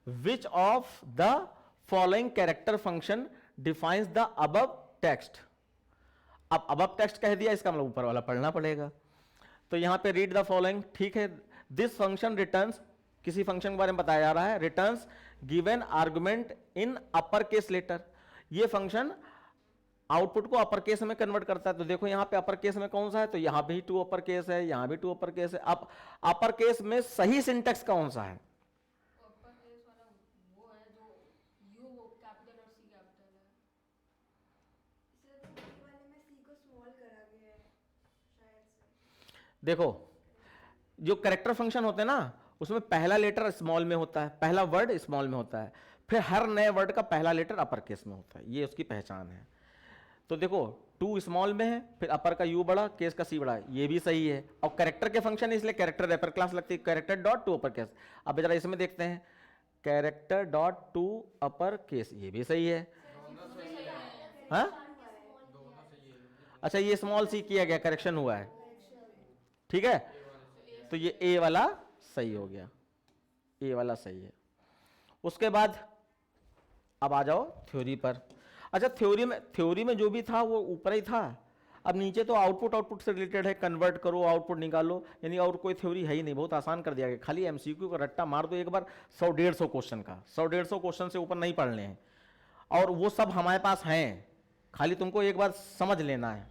Speaker 1: which of the following character function defines the above text. अब अबव टेक्स्ट कह दिया, इसका मतलब ऊपर वाला पढ़ना पड़ेगा। तो यहां पे रीड द फॉलोइंग, ठीक है। दिस फंक्शन रिटर्न्स, किसी फंक्शन के बारे में बताया जा रहा है, रिटर्न्स गिवन आर्गुमेंट इन अपर केस लेटर। ये फंक्शन आउटपुट को अपर केस में कन्वर्ट करता है। तो देखो यहाँ पे अपर केस में कौन सा है, तो यहाँ पे ही 2 अपर केस है, यहाँ भी 2 अपर केस है। अब अपर केस में सही सिंटेक्स कौन सा है?
Speaker 3: अपर केस वाला वो है जो यू कैपिटल और सी कैपिटल है।
Speaker 5: सर वो बी वाले में सी को स्मॉल करा गया है शायद से।
Speaker 1: देखो जो कैरेक्टर फंक्शन होते हैं ना, उसमें पहला लेटर स्मॉल में होता है, पहला वर्ड स्मॉल में होता है, फिर हर नए वर्ड का पहला लेटर अपर केस में होता है, ये उसकी पहचान है। तो देखो 2 स्मॉल में है, फिर अपर का यू बड़ा, केस का सी बड़ा, ये भी सही है। और कैरेक्टर के फंक्शन है इसलिए कैरेक्टर अपर क्लास लगती है, character dot to upper case. अब जरा इसमें देखते हैं, character dot to upper case, ये भी सही है। हाँ अच्छा, ये स्मॉल सी किया गया, करेक्शन हुआ है, ठीक है, तो ये ए वाला सही हो गया, ए वाला सही है। उसके बाद अब आ जाओ थ्योरी पर। अच्छा थ्योरी में जो भी था वो ऊपर ही था, अब नीचे तो आउटपुट से रिलेटेड है, कन्वर्ट करो आउटपुट निकालो, यानी और कोई थ्योरी है ही नहीं, बहुत आसान कर दिया गया। खाली एमसीक्यू का रट्टा मार दो एक बार, 100-150 क्वेश्चन का, 100-150 क्वेश्चन से ऊपर नहीं पढ़ने हैं, और वो सब हमारे पास हैं, खाली तुमको एक बार समझ लेना है।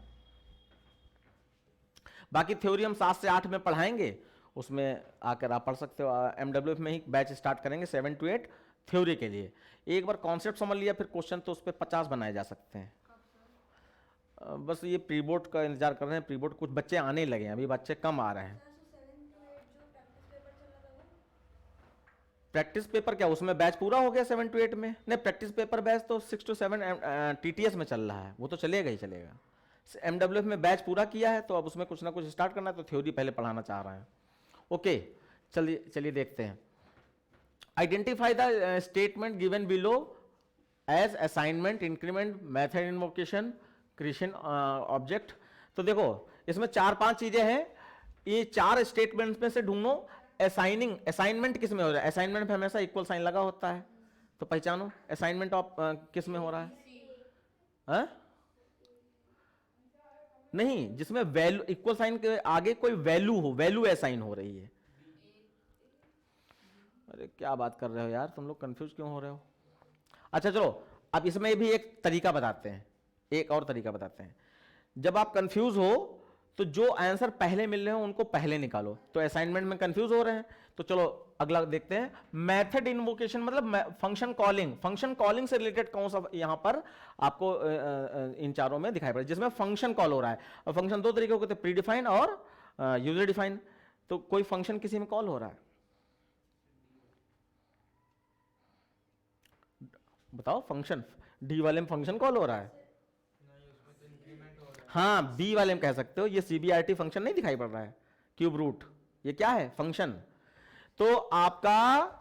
Speaker 1: बाकी थ्योरी हम 7 से 8 में पढ़ाएंगे, उसमें आकर आप पढ़ सकते हो। MWF में ही बैच स्टार्ट करेंगे 7 to 8 थ्योरी के लिए। एक बार कॉन्सेप्ट समझ लिया, फिर क्वेश्चन तो उस पर 50 बनाए जा सकते हैं। बस ये प्री बोर्ड का इंतजार कर रहे हैं, प्री बोर्ड कुछ बच्चे आने लगे हैं, अभी बच्चे कम आ रहे हैं।
Speaker 5: सर सो 7 to 8 जो प्रैक्टिस पेपर चल रहा था वो
Speaker 1: प्रैक्टिस पेपर क्या उसमें बैच पूरा हो गया 7 to 8 में? नहीं, प्रैक्टिस पेपर बैच तो 6 to 7 TTS में चल रहा है, वो तो चलेगा ही चलेगा। MWF में बैच पूरा किया है, तो अब उसमें कुछ ना कुछ स्टार्ट करना है, तो थ्योरी पहले पढ़ाना चाह रहे हैं। ओके, चलिए देखते हैं। Identify the statement given below as assignment, increment, method invocation, creation object. तो देखो इसमें 4-5 चीजें हैं, ये 4 स्टेटमेंट्स में से ढूंढो असाइनमेंट किस में हो रहा है। असाइनमेंट में हमेशा इक्वल साइन लगा होता है, तो पहचानो असाइनमेंट ऑफ किस में हो रहा है? नहीं, जिसमें वैल्यू इक्वल साइन के आगे कोई वैल्यू हो, वैल्यू असाइन हो रही है। अरे क्या बात कर रहे हो यार, तुम लोग कंफ्यूज क्यों हो रहे हो? अच्छा चलो, अब इसमें भी एक तरीका बताते हैं, एक और तरीका बताते हैं। जब आप कंफ्यूज हो तो जो आंसर पहले मिल रहे हो उनको पहले निकालो। तो असाइनमेंट में कंफ्यूज हो रहे हैं, तो चलो अगला देखते हैं। मेथड इन्वोकेशन मतलब फंक्शन कॉलिंग। फंक्शन कॉलिंग से रिलेटेड कौन सा यहाँ पर आपको इन चारों में दिखाई पड़े, जिसमें फंक्शन कॉल हो रहा है। और फंक्शन 2 तरीके होते हैं, प्री डिफाइन और यूजर डिफाइन। तो कोई फंक्शन किसी में कॉल हो रहा है, बताओ। फंक्शन डी वाले में फंक्शन कॉल हो रहा है, हाँ बी वाले में कह सकते हो। ये CBRT फंक्शन नहीं दिखाई पड़ रहा है, क्यूब रूट, ये क्या है? फंक्शन। तो आपका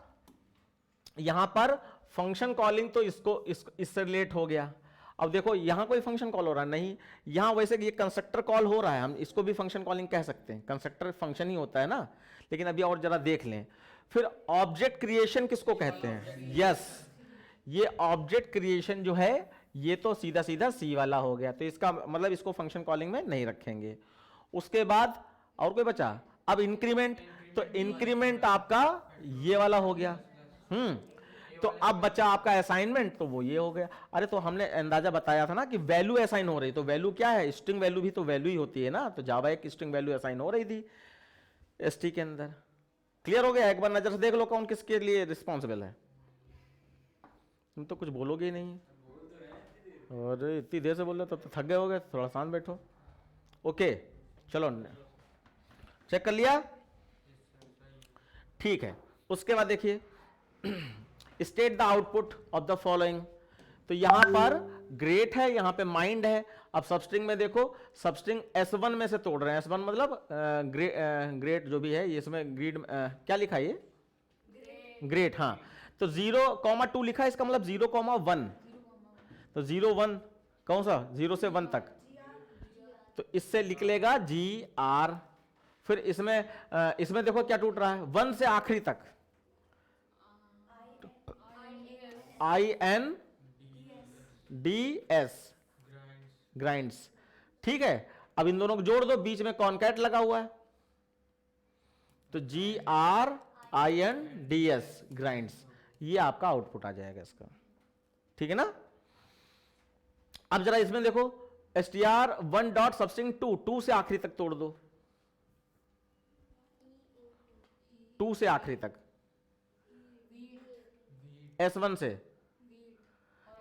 Speaker 1: यहां पर फंक्शन कॉलिंग तो इससे रिलेट हो गया। अब देखो यहां कोई फंक्शन कॉल हो रहा है नहीं, यहां वैसे ये कंस्ट्रक्टर कॉल हो रहा है, हम इसको भी फंक्शन कॉलिंग कह सकते हैं, कंस्ट्रक्टर फंक्शन ही होता है ना। लेकिन अभी और जरा देख लें। फिर ऑब्जेक्ट क्रिएशन किसको कहते हैं? यस, ये ऑब्जेक्ट क्रिएशन जो है ये तो सीधा सीधा सी वाला हो गया, तो इसका मतलब इसको फंक्शन कॉलिंग में नहीं रखेंगे। उसके बाद और कोई बचा? अब इंक्रीमेंट, तो इंक्रीमेंट आपका ये वाला हो गया। तो अब बचा आपका असाइनमेंट, तो वो ये हो गया। अरे तो हमने अंदाजा बताया था ना कि वैल्यू असाइन हो रही, तो वैल्यू क्या है? स्ट्रिंग वैल्यू भी तो वैल्यू ही होती है ना। तो जावा एक स्ट्रिंग वैल्यू असाइन हो रही थी ST के अंदर। क्लियर हो गया? एक बार नजर से देख लो कौन किसके लिए रिस्पॉन्सिबल है। तुम तो कुछ बोलोगे ही नहीं, अरे इतनी देर से बोल रहे तो थक गए हो गए, थोड़ा शांत बैठो। ओके चलो चेक कर लिया, ठीक है। उसके बाद देखिए state the output of the following. तो यहां पर ग्रेट है, यहां पे माइंड है। अब सबस्ट्रिंग में देखो, सबस्ट्रिंग S1 में से तोड़ रहे हैं। S1 मतलब ग्रेट जो भी है, ये इसमें ग्रीड क्या लिखा है? ये ग्रेट, हाँ। तो 0,2 लिखा है, इसका मतलब 0,1। तो 0,1 कौन सा? 0 से 1 तक, तो इससे निकलेगा GR। फिर इसमें देखो क्या टूट रहा है, 1 से आखिरी तक INDS, ग्राइंड्स, ठीक है। अब इन दोनों को जोड़ दो, बीच में कॉन्कैट लगा हुआ है, तो GRINDS, ग्राइंड्स, ये आपका आउटपुट आ जाएगा इसका, ठीक है ना। अब जरा इसमें देखो str1 डॉट सबस्ट्रिंग 2 से आखिरी तक तोड़ दो, 2 से आखिरी तक, S1 से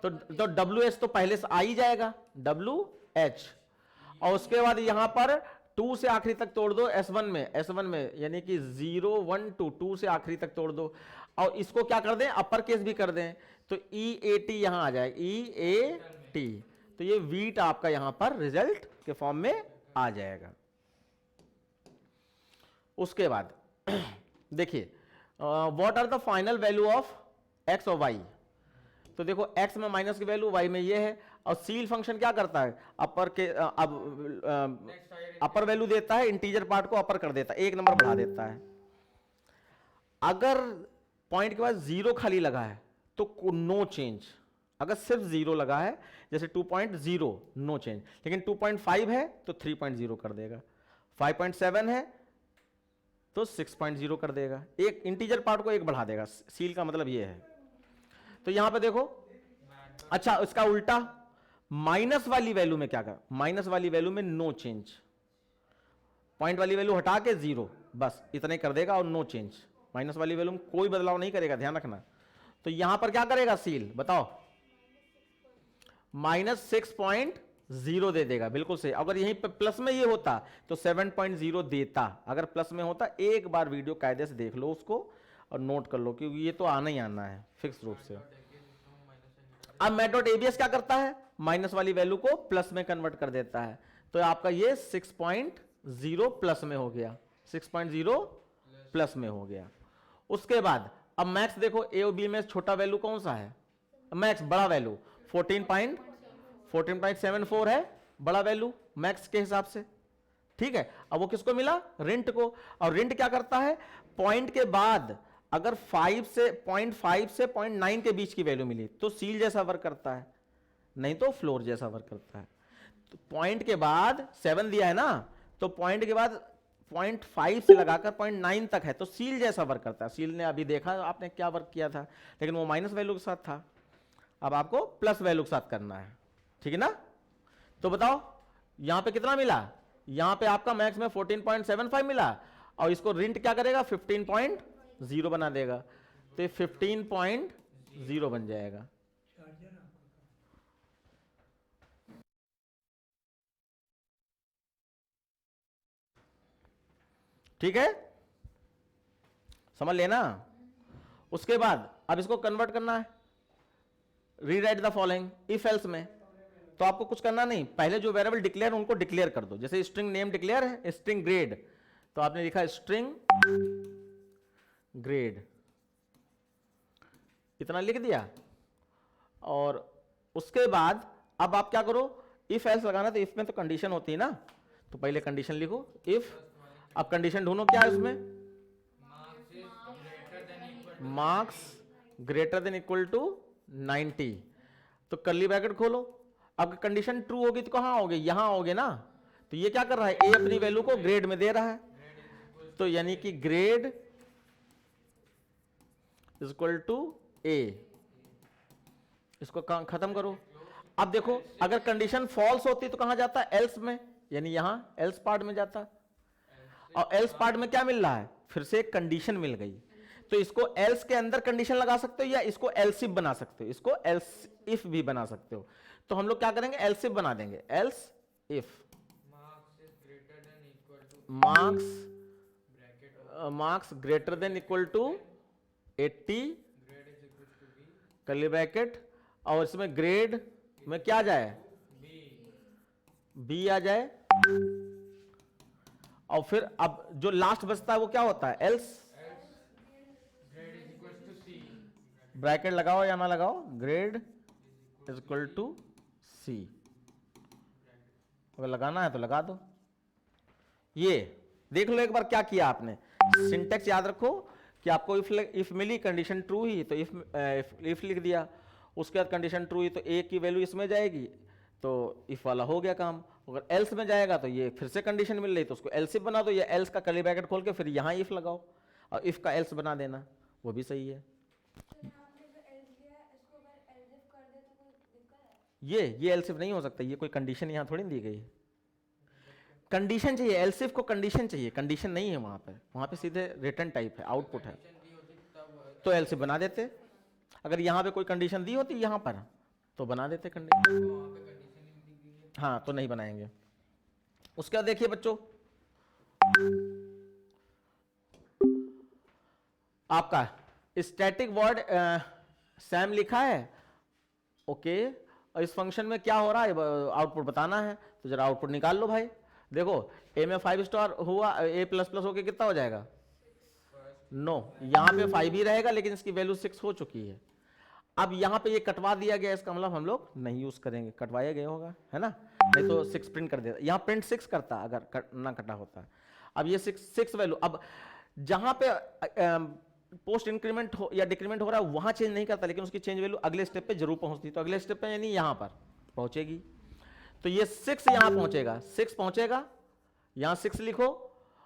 Speaker 1: तो WH तो पहले से आ ही जाएगा, WH, और उसके बाद यहां पर 2 से आखिरी तक तोड़ दो S1 में यानी कि 0 1 2 से आखिरी तक तोड़ दो, और इसको क्या कर दें, अपर केस भी कर दें, तो EAT यहां आ जाएगा, EAT, तो ये वीट आपका यहां पर रिजल्ट के फॉर्म में आ जाएगा। उसके बाद देखिए what are the final value of x और y, तो देखो x में माइनस की वैल्यू, y में ये है, और सील फंक्शन क्या करता है, अपर के अपर वैल्यू देता है, इंटीजर पार्ट को अपर कर देता है, 1 नंबर बढ़ा देता है। अगर पॉइंट के बाद 0 खाली लगा है तो नो चेंज, अगर सिर्फ 0 लगा है जैसे 2.0 नो चेंज, लेकिन 2.5 है तो 3.0 कर देगा, 5.7 है तो 6.0 कर देगा, एक इंटीजर पार्ट को 1 बढ़ा देगा, सील का मतलब ये है। तो यहां पे देखो, अच्छा इसका उल्टा माइनस वाली वैल्यू में क्या कर, माइनस वाली वैल्यू में नो चेंज, पॉइंट वाली वैल्यू हटा के 0 बस इतने कर देगा, और नो चेंज, माइनस वाली वैल्यू में कोई बदलाव नहीं करेगा, ध्यान रखना। तो यहां पर क्या करेगा सील, बताओ, -6.0 दे देगा, बिल्कुल सही। अगर यहीं पे प्लस में ये होता तो 7.0 देता, अगर प्लस में होता, एक बार वीडियो कायदे से देख लो उसको और नोट कर लो, क्योंकि ये तो आना ही आना है फिक्स रूप से। अब मैट.abs क्या करता है, माइनस वाली वैल्यू को प्लस में कन्वर्ट कर देता है, तो आपका ये 6.0 प्लस में हो गया, 6.0 प्लस में हो गया। उसके बाद अब मैक्स देखो, ए और बी में छोटा वैल्यू कौन सा है, मैक्स बड़ा वैल्यू 14.74 है बड़ा वैल्यू मैक्स के हिसाब से, ठीक है। अब वो किसको मिला, रिंट को, और रिंट क्या करता है, पॉइंट के बाद अगर 5 से 0.5 से 0.9 के बीच की वैल्यू मिली तो सील जैसा वर्क करता है, नहीं तो फ्लोर जैसा वर्क करता है। तो पॉइंट के बाद 7 दिया है ना, तो पॉइंट के बाद 0.5 से लगाकर 0.9 तक है तो सील जैसा वर्क करता है। सील ने अभी देखा आपने क्या वर्क किया था, लेकिन वो माइनस वैल्यू के साथ था, अब आपको प्लस वैल्यू के साथ करना है, ठीक है ना। तो बताओ यहां पे कितना मिला, यहां पे आपका मैक्स में 14.75 मिला, और इसको रिंट क्या करेगा 15.0 बना देगा, तो ये 15.0 बन जाएगा। ठीक है, समझ लेना। उसके बाद अब इसको कन्वर्ट करना है, rewrite the following if else में, तो आपको कुछ करना नहीं, पहले जो वेरिएबल डिक्लेयर उनको डिक्लेयर कर दो। जैसे स्ट्रिंग नेम डिक्लेयर है, स्ट्रिंग ग्रेड, तो आपने लिखा स्ट्रिंग ग्रेड, इतना लिख दिया। और उसके बाद अब आप क्या करो, इफ एल्स लगाना, तो इफ में तो कंडीशन होती है ना, तो पहले कंडीशन लिखो इफ, अब कंडीशन ढूंढो क्या है उसमें, marks greater than equal to 90, तो कर्ली ब्रैकेट खोलो। अब कंडीशन ट्रू होगी तो कहां होगी, यहां होगे ना, तो ये क्या कर रहा है, ए अपनी वैल्यू को ग्रेड में दे रहा है, तो यानी कि ग्रेड इज इक्वल टू ए, इसको खत्म करो। अब देखो अगर कंडीशन फॉल्स होती तो कहां जाता है, एल्स में, यानी यहां एल्स पार्ट में जाता, और एल्स पार्ट में क्या मिल रहा है, फिर से एक कंडीशन मिल गई, तो इसको एल्स के अंदर कंडीशन लगा सकते हो, या इसको एल्स इफ बना सकते हो, इसको एल्स इफ भी बना सकते हो। तो हम लोग क्या करेंगे, एल्स इफ बना देंगे, else if marks greater than equal to 80 curly bracket, और इसमें ग्रेड में क्या आ जाए, बी आ जाए, और फिर अब जो लास्ट बचता है वो क्या होता है, एल्स ब्रैकेट लगाओ या ना लगाओ, ग्रेड इज इक्वल टू सी, अगर लगाना है तो लगा दो। ये देख लो एक बार क्या किया आपने, सिंटेक्स याद रखो कि आपको इफ मिली, कंडीशन ट्रू ही तो इफ लिख दिया, उसके बाद कंडीशन ट्रू ही तो ए की वैल्यू इसमें जाएगी, तो इफ वाला हो गया काम। अगर एल्स में जाएगा तो ये फिर से कंडीशन मिल रही तो उसको एल्स इफ बना दो, या एल्स का कर्ली ब्रैकेट खोल के फिर यहां इफ लगाओ और इफ का एल्स बना देना, वो भी सही है। ये एल्सिफ नहीं हो सकता, ये कोई कंडीशन यहाँ थोड़ी दी गई है। कंडीशन चाहिए, एल्सिफ को कंडीशन चाहिए, कंडीशन नहीं है वहां पे सीधे रिटर्न टाइप है, आउटपुट है,
Speaker 2: दी होती तब
Speaker 1: तो एल्सिफ बना देते। अगर यहाँ पे कोई कंडीशन दी होती यहाँ पर तो बना देते कंडीशन,
Speaker 2: वहाँ पे कंडीशन ही दी गई है।
Speaker 1: हाँ तो नहीं बनाएंगे। उसके बाद देखिए बच्चों, आपका स्टैटिक वर्ड सैम लिखा है, ओके, और इस फंक्शन में क्या हो रहा है आउटपुट बताना है, तो जरा आउटपुट निकाल लो भाई। देखो ए में 5 स्टार हुआ, ए प्लस प्लस होके कितना हो जाएगा 9, यहाँ पे 5 ही रहेगा लेकिन इसकी वैल्यू 6 हो चुकी है। अब यहाँ पे ये कटवा दिया गया, इसका मतलब हम लोग नहीं यूज करेंगे, कटवाया गया होगा है ना, नहीं तो 6 प्रिंट कर देता, यहाँ प्रिंट 6 करता अगर ना कटा होता। अब ये 6 वैल्यू, अब जहाँ पे पोस्ट इंक्रीमेंट हो या डिक्रीमेंट हो रहा है वहां चेंज नहीं करता, लेकिन उसकी चेंज वैल्यू अगले स्टेप पे जरूर पहुंचती, तो अगले स्टेप पे यानी यहां पर पहुंचेगी, तो ये 6 यहां पहुंचेगा, 6 पहुंचेगा, यहां 6 लिखो,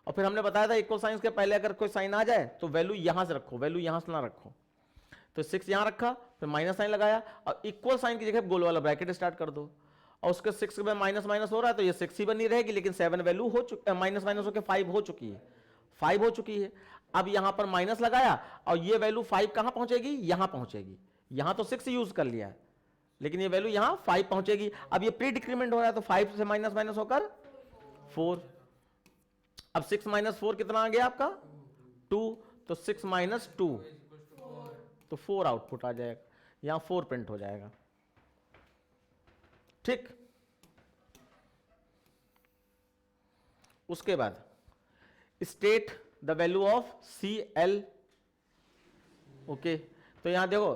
Speaker 1: और फिर हमने बताया था इक्वल साइन के पहले अगर कोई साइन आ जाए तो वैल्यू यहां से रखो, वैल्यू यहां से ना रखो, तो 6 यहां रखा, फिर माइनस साइन लगाया, और इक्वल साइन की जगह गोल वाला ब्रैकेट स्टार्ट कर दो, और उसके 6 में माइनस माइनस हो रहा है तो ये 6 ही बनी रहेगी, लेकिन 7 वैल्यू हो चुकी, माइनस माइनस होकर 5 हो चुकी है, 5 हो चुकी है। अब यहां पर माइनस लगाया और ये वैल्यू 5 कहां पहुंचेगी, यहां पहुंचेगी, यहां तो 6 यूज कर लिया है लेकिन ये वैल्यू यहां 5 पहुंचेगी। अब ये प्री डिक्रीमेंट हो रहा है तो 5 से माइनस माइनस होकर 4, अब 6 माइनस 4 कितना आ गया आपका 2, तो 6 माइनस 2 तो 4 आउटपुट आ जाएगा, यहां 4 प्रिंट हो जाएगा, ठीक। उसके बाद state the value of CL, okay, तो यहां देखो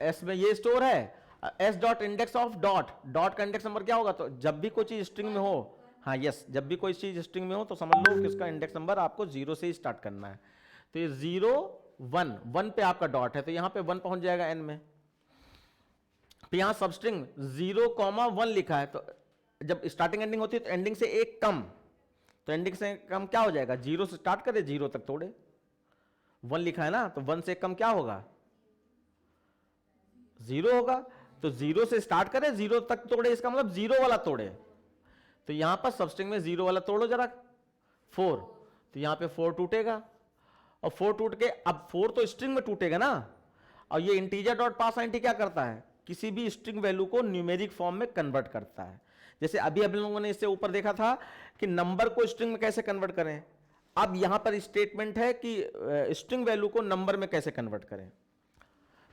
Speaker 1: S में ये स्टोर है, S dot index of dot का इंडेक्स नंबर क्या होगा, तो जब भी कोई चीज स्ट्रिंग में हो, हाँ यस, जब भी कोई चीज स्ट्रिंग में हो तो समझ लो कि उसका इंडेक्स नंबर आपको 0 से ही स्टार्ट करना है, तो ये 0 1 पे आपका डॉट है तो यहां पे 1 पहुंच जाएगा N में, तो यहां सबस्ट्रिंग 0,1 लिखा है, तो जब स्टार्टिंग एंडिंग होती है तो एंडिंग से एक कम, तो एंडिंग से कम क्या हो जाएगा, 0 से स्टार्ट करे 0 तक तोड़े, 1 लिखा है ना, तो 1 से कम क्या होगा 0 होगा, तो 0 से स्टार्ट करे 0 तक तोड़े, इसका मतलब 0 वाला तोड़े, तो यहां पर सबस्ट्रिंग में 0 वाला तोड़ो जरा 4, तो यहां पे 4 टूटेगा, और 4 टूट के, अब 4 तो स्ट्रिंग में टूटेगा ना, और ये इंटीजर डॉट पास आईएनटी क्या करता है, किसी भी स्ट्रिंग वैल्यू को न्यूमेरिक फॉर्म में कन्वर्ट करता है। जैसे अभी हम लोगों ने इससे ऊपर देखा था कि नंबर को स्ट्रिंग में कैसे कन्वर्ट करें, अब यहां पर स्टेटमेंट है कि स्ट्रिंग वैल्यू को नंबर में कैसे कन्वर्ट करें,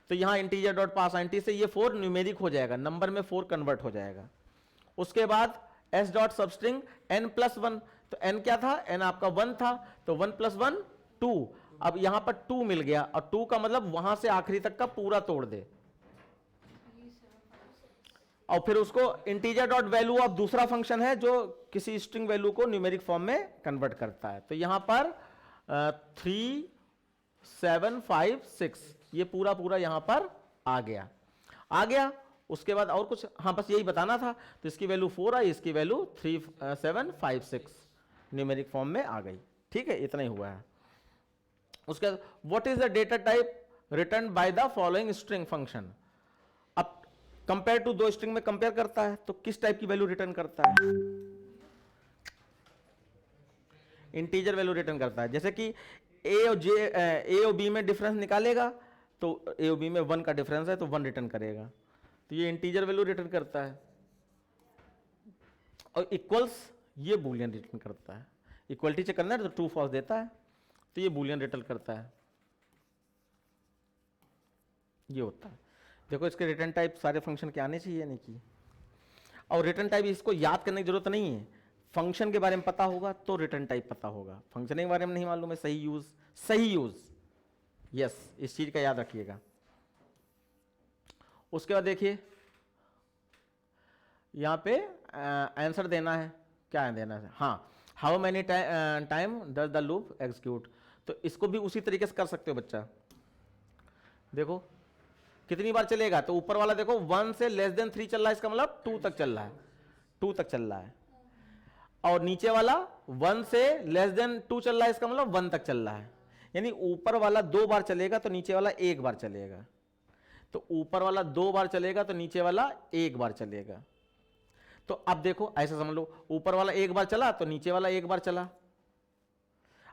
Speaker 1: तो यहां इंटीजर डॉट पास आईएनटी से ये 4 न्यूमेरिक हो जाएगा, नंबर में 4 कन्वर्ट हो जाएगा। उसके बाद S डॉट सबस्ट्रिंग n+1, तो n क्या था, n आपका 1 था, तो 1 + 1 2, अब यहां पर 2 मिल गया, और 2 का मतलब वहां से आखिरी तक का पूरा तोड़ दे, और फिर उसको इंटीजर डॉट वैल्यू ऑफ दूसरा फंक्शन है जो किसी स्ट्रिंग वैल्यू को न्यूमेरिक फॉर्म में कन्वर्ट करता है, तो यहां पर 3 7 5 6 ये पूरा पूरा यहां पर आ गया। उसके बाद और कुछ, हाँ बस यही बताना था, तो इसकी वैल्यू 4 आई, इसकी वैल्यू 3 7 5 6 न्यूमेरिक फॉर्म में आ गई, ठीक है, इतना ही हुआ है। उसके बाद what is the data type return by the following string function, अब कंपेयर टू दो स्ट्रिंग में कंपेयर करता है तो किस टाइप की वैल्यू रिटर्न करता है, इंटीजर वैल्यू रिटर्न करता है, जैसे कि ए और बी में डिफरेंस निकालेगा तो ए और बी में 1 का डिफरेंस है तो 1 रिटर्न करेगा, तो ये इंटीजर वैल्यू रिटर्न करता है। और इक्वल्स ये बूलियन रिटर्न करता है, इक्वलिटी चेक करना है तो ट्रू फॉल्स देता है, तो ये बूलियन रिटर्न करता है, ये होता है। देखो इसके रिटर्न टाइप सारे फंक्शन के आने चाहिए नहीं की, और रिटर्न टाइप इसको याद करने की जरूरत नहीं है, फंक्शन के बारे में पता होगा तो रिटर्न टाइप पता होगा, फंक्शन के बारे में नहीं मालूम है, सही यूज यस, इस चीज का याद रखिएगा। उसके बाद देखिए यहां पे आंसर देना है, क्या देना है, हाँ, how many time does the loop execute, तो इसको भी उसी तरीके से कर सकते हो बच्चा। देखो कितनी बार चलेगा, तो ऊपर वाला देखो 1 से <3 चल रहा है, इसका मतलब 2 तक चल रहा है, 2 तक चल रहा है, और नीचे वाला 1 से <2 चल रहा है, इसका मतलब 1 तक चल रहा है, यानी ऊपर वाला 2 बार चलेगा तो नीचे वाला 1 बार चलेगा। तो ऊपर वाला 2 बार चलेगा तो नीचे वाला 1 बार चलेगा। तो अब देखो ऐसा समझ लो, ऊपर वाला 1 बार चला तो नीचे वाला 1 बार चला।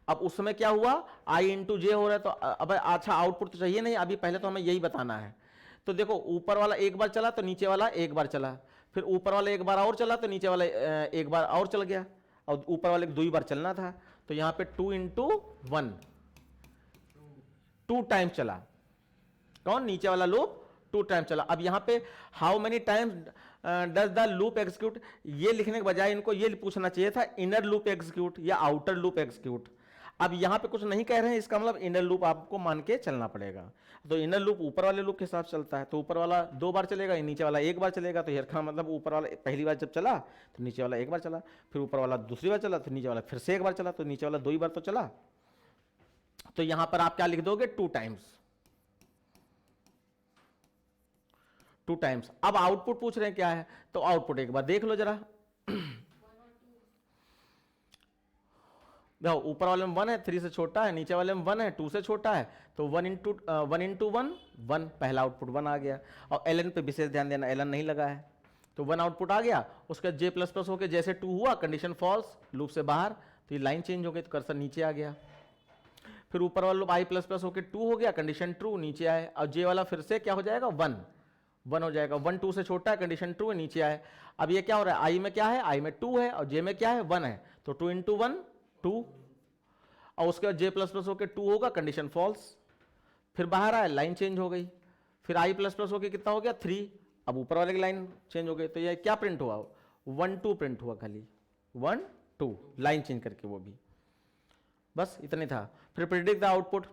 Speaker 1: अब उसमें क्या हुआ, i इंटू जे हो रहा है। तो अब अच्छा आउटपुट तो चाहिए नहीं, अभी पहले तो हमें यही बताना है। तो देखो ऊपर वाला 1 बार चला तो नीचे वाला 1 बार चला, फिर ऊपर वाला 1 बार और चला तो नीचे वाला 1 बार और चल गया, और ऊपर वाले को 2 बार चलना था। तो यहाँ पे 2 इंटू 1 2 टाइम चला। कौन, नीचे वाला लूप 2 टाइम चला। अब यहाँ पे how many times does the loop execute, ये लिखने के बजाय इनको ये पूछना चाहिए था इनर लूप एग्जीक्यूट या आउटर लूप एग्जीक्यूट। अब यहाँ पे कुछ नहीं कह रहे हैं, इसका मतलब इनर लूप आपको मान के चलना पड़ेगा। तो इनर लूप ऊपर वाले लूप के हिसाब से चलता है, तो ऊपर वाला 2 बार चलेगा, नीचे वाला 1 बार चलेगा। तो इसका मतलब ऊपर वाला पहली बार जब चला तो नीचे वाला 1 बार चला, फिर ऊपर वाला दूसरी बार चला तो नीचे वाला फिर से 1 बार चला, तो नीचे वाला 2 ही बार तो चला। तो यहां पर आप क्या लिख दोगे, 2 टाइम्स, 2 टाइम्स। अब आउटपुट पूछ रहे हैं क्या है, तो आउटपुट एक बार देख लो जरा। देखो ऊपर वाले में 1 है, 3 से छोटा है, नीचे वाले में 1 है, 2 से छोटा है। तो 1 इंटू 1 पहला आउटपुट 1 आ गया। और एलन पे विशेष ध्यान देना, एलन नहीं लगा है, तो 1 आउटपुट आ गया। उसके जे प्लस प्लस होकर जैसे 2 हुआ, कंडीशन फॉल्स, लूप से बाहर, तो ये लाइन चेंज हो गई, तो कर्सर नीचे आ गया। फिर ऊपर वाला लूप आई प्लस प्लस होकर 2 हो गया, कंडीशन ट्रू, नीचे आए। और जे वाला फिर से क्या हो जाएगा, 1 हो जाएगा। 1 2 से छोटा है, कंडीशन ट्रू है, नीचे आए। अब ये क्या हो रहा है, आई में क्या है, आई में 2 है और जे में क्या है, 1 है। तो 2 इंटू 1 2, और उसके बाद जे प्लस प्लस होकर 2 होगा, कंडीशन फॉल्स, फिर बाहर आया, लाइन चेंज हो गई। फिर आई प्लस प्लस होकर कितना हो गया, 3। अब ऊपर वाले की लाइन चेंज हो गई। तो ये क्या प्रिंट हुआ, 1 2 प्रिंट हुआ, खाली 1 2 लाइन चेंज करके, वो भी बस इतने था। फिर प्रिडिक्ट द आउटपुट।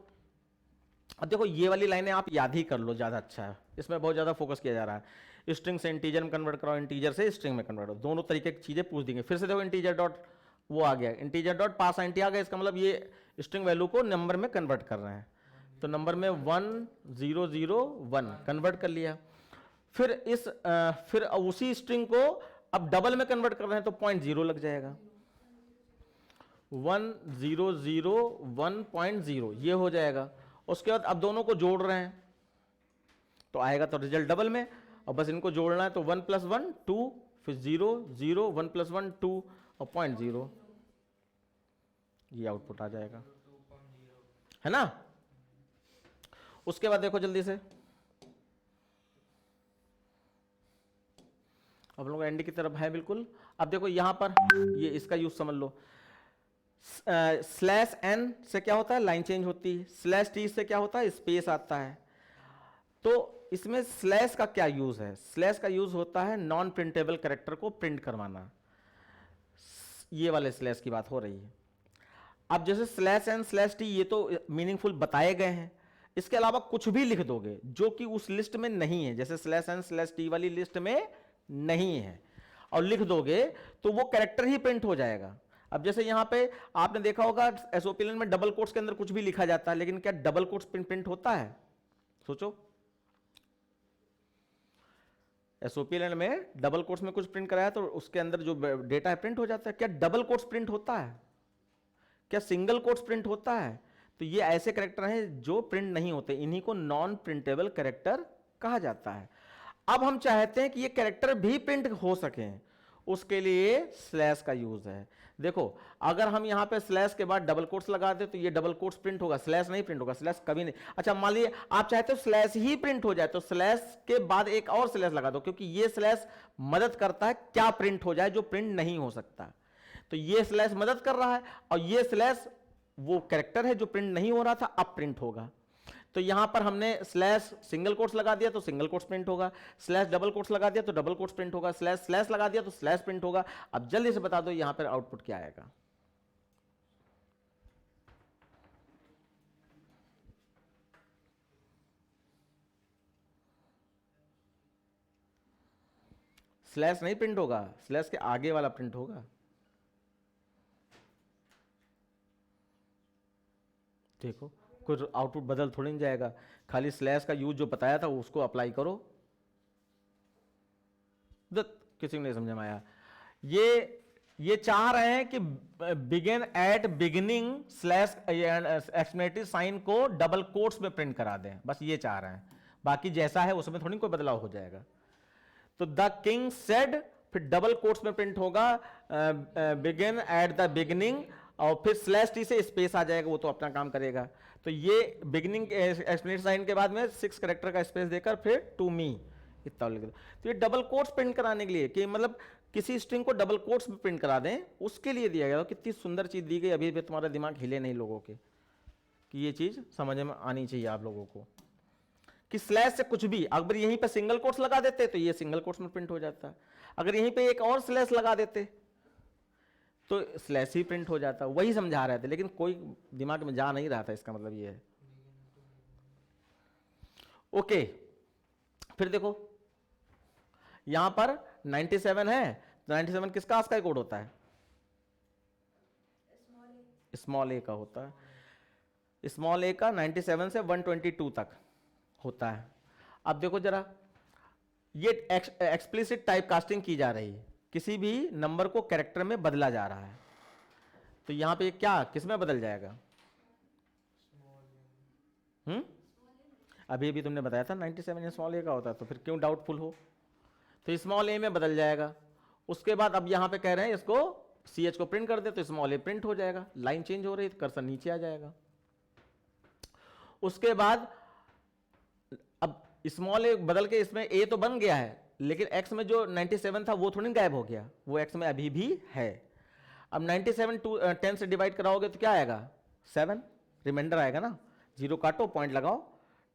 Speaker 1: अब देखो ये वाली लाइनें आप याद ही कर लो, ज़्यादा अच्छा है, इसमें बहुत ज़्यादा फोकस किया जा रहा है। स्ट्रिंग से इंटीजर में कन्वर्ट कराओ, इंटीजर से स्ट्रिंग में कन्वर्ट करो, दोनों तरीके की चीज़ें पूछ देंगे। फिर से देखो इंटीजर डॉट वो आ गया, इंटीजर डॉट पास आईएनटी आ गया, इसका मतलब ये स्ट्रिंग वैल्यू को नंबर में कन्वर्ट कर रहे हैं। तो नंबर में 1 0 0 1 कन्वर्ट कर लिया। फिर उसी स्ट्रिंग को अब डबल में कन्वर्ट कर रहे हैं, तो 0.0 लग जाएगा, 1 0 0 1.0 ये हो जाएगा। उसके बाद अब दोनों को जोड़ रहे हैं तो आएगा तो रिजल्ट डबल में, और बस इनको जोड़ना है। तो 1 + 1 2, फिर 0 0 1 + 1 2 और 0.0, ये आउटपुट आ जाएगा, है ना। उसके बाद देखो जल्दी से, अब लोग एंड की तरफ है बिल्कुल। अब देखो यहां पर ये इसका यूज समझ लो। /n से क्या होता है, लाइन चेंज होती है। /t से क्या होता है, स्पेस आता है। तो इसमें स्लैश का क्या यूज है, स्लैश का यूज होता है नॉन प्रिंटेबल कैरेक्टर को प्रिंट करवाना। ये वाले स्लैश की बात हो रही है। अब जैसे /n /t ये तो मीनिंगफुल बताए गए हैं, इसके अलावा कुछ भी लिख दोगे जो कि उस लिस्ट में नहीं है, जैसे /n /t वाली लिस्ट में नहीं है, और लिख दोगे तो वो कैरेक्टर ही प्रिंट हो जाएगा। अब जैसे यहां पे आपने देखा होगा एसओपीएलएन में डबल कोट्स के अंदर कुछ भी लिखा जाता है, लेकिन क्या डबल कोट्स प्रिंट होता है, सोचो। एसओपीएलएन में डबल कोट्स में कुछ प्रिंट कराया तो उसके अंदर जो डेटा है प्रिंट हो जाता है। क्या डबल कोट्स प्रिंट होता है, क्या सिंगल कोट्स प्रिंट होता है? तो ये ऐसे कैरेक्टर हैं जो प्रिंट नहीं होते, इन्हीं को नॉन प्रिंटेबल कैरेक्टर कहा जाता है। अब हम चाहते हैं कि ये कैरेक्टर भी प्रिंट हो सके, उसके लिए स्लैश का यूज है। देखो अगर हम यहाँ पे स्लैश के बाद डबल कोट्स लगा दे तो ये डबल कोट्स प्रिंट होगा, स्लैश नहीं प्रिंट होगा, स्लैश कभी नहीं। अच्छा मान लीजिए आप चाहते हो स्लैश ही प्रिंट हो जाए, तो स्लैश के बाद एक और स्लैश लगा दो, क्योंकि ये स्लैश मदद करता है क्या प्रिंट हो जाए जो प्रिंट नहीं हो सकता। तो ये स्लैश मदद कर रहा है, और ये स्लैश वो कैरेक्टर है जो प्रिंट नहीं हो रहा था, अब प्रिंट होगा। तो यहां पर हमने स्लैश सिंगल कोट्स लगा दिया तो सिंगल कोट्स प्रिंट होगा, स्लैश डबल कोट्स लगा दिया तो डबल कोट्स प्रिंट होगा, स्लैश स्लैश लगा दिया तो स्लैश प्रिंट होगा। अब जल्दी से बता दो यहां पर आउटपुट क्या आएगा। स्लैश नहीं प्रिंट होगा, स्लैश के आगे वाला प्रिंट होगा। देखो कुछ आउटपुट बदल थोड़ी नहीं जाएगा, खाली स्लैश का यूज जो बताया था उसको अप्लाई करो। किसी को नहीं समझ में आया? ये चाह रहे हैं कि begin at beginning slash exclamatory sign को डबल कोट्स में प्रिंट करा दें, बस ये चाह रहे हैं। बाकी जैसा है उसमें थोड़ी कोई बदलाव हो जाएगा। तो द किंग सेड, फिर डबल कोट्स में प्रिंट होगा बिगिन एट द बिगिनिंग, और फिर स्लैश टी से स्पेस आ जाएगा, वो तो अपना काम करेगा। तो ये बिगिनिंग एक्सप्लेनेशन साइन के बाद में 6 कैरेक्टर का स्पेस देकर फिर टू मी इतना लिख दो। तो ये डबल कोट्स प्रिंट कराने के लिए कि मतलब किसी स्ट्रिंग को डबल कोट्स में प्रिंट करा दें, उसके लिए दिया गया। कितनी सुंदर चीज दी गई, अभी भी तुम्हारा दिमाग हिले नहीं लोगों के कि ये चीज समझ में आनी चाहिए आप लोगों को कि स्लैश से कुछ भी, अगर यहीं पे सिंगल कोट्स लगा देते तो ये सिंगल कोट्स में प्रिंट हो जाता, अगर यहीं पे एक और स्लैश लगा देते तो स्लैश ही प्रिंट हो जाता। वही समझा रहे थे लेकिन कोई दिमाग में जा नहीं रहा था, इसका मतलब ये है। ओके, फिर देखो यहां पर 97 है, तो 97 किसका आस्काई कोड होता है? स्मॉल ए का होता है। स्मॉल ए का 97 से 122 तक होता है। अब देखो जरा, ये एक्सप्लिसिट टाइप कास्टिंग की जा रही है, किसी भी नंबर को कैरेक्टर में बदला जा रहा है। तो यहां पे क्या किस में बदल जाएगा? अभी अभी तुमने बताया था 97 स्मॉल ए का होता है, तो फिर क्यों डाउटफुल हो? तो स्मॉल ए में बदल जाएगा। उसके बाद अब यहां पे कह रहे हैं इसको CH को प्रिंट कर दे, तो स्मॉल ए प्रिंट हो जाएगा। लाइन चेंज हो रही है, कर्सर नीचे आ जाएगा। उसके बाद अब स्मॉल ए बदल के इसमें ए तो बन गया है, लेकिन एक्स में जो 97 था वो थोड़ी गायब हो गया, वो एक्स में अभी भी है। अब 97 10 से डिवाइड कराओगे तो क्या आएगा? 7 रिमाइंडर आएगा ना। 0 काटो, पॉइंट लगाओ,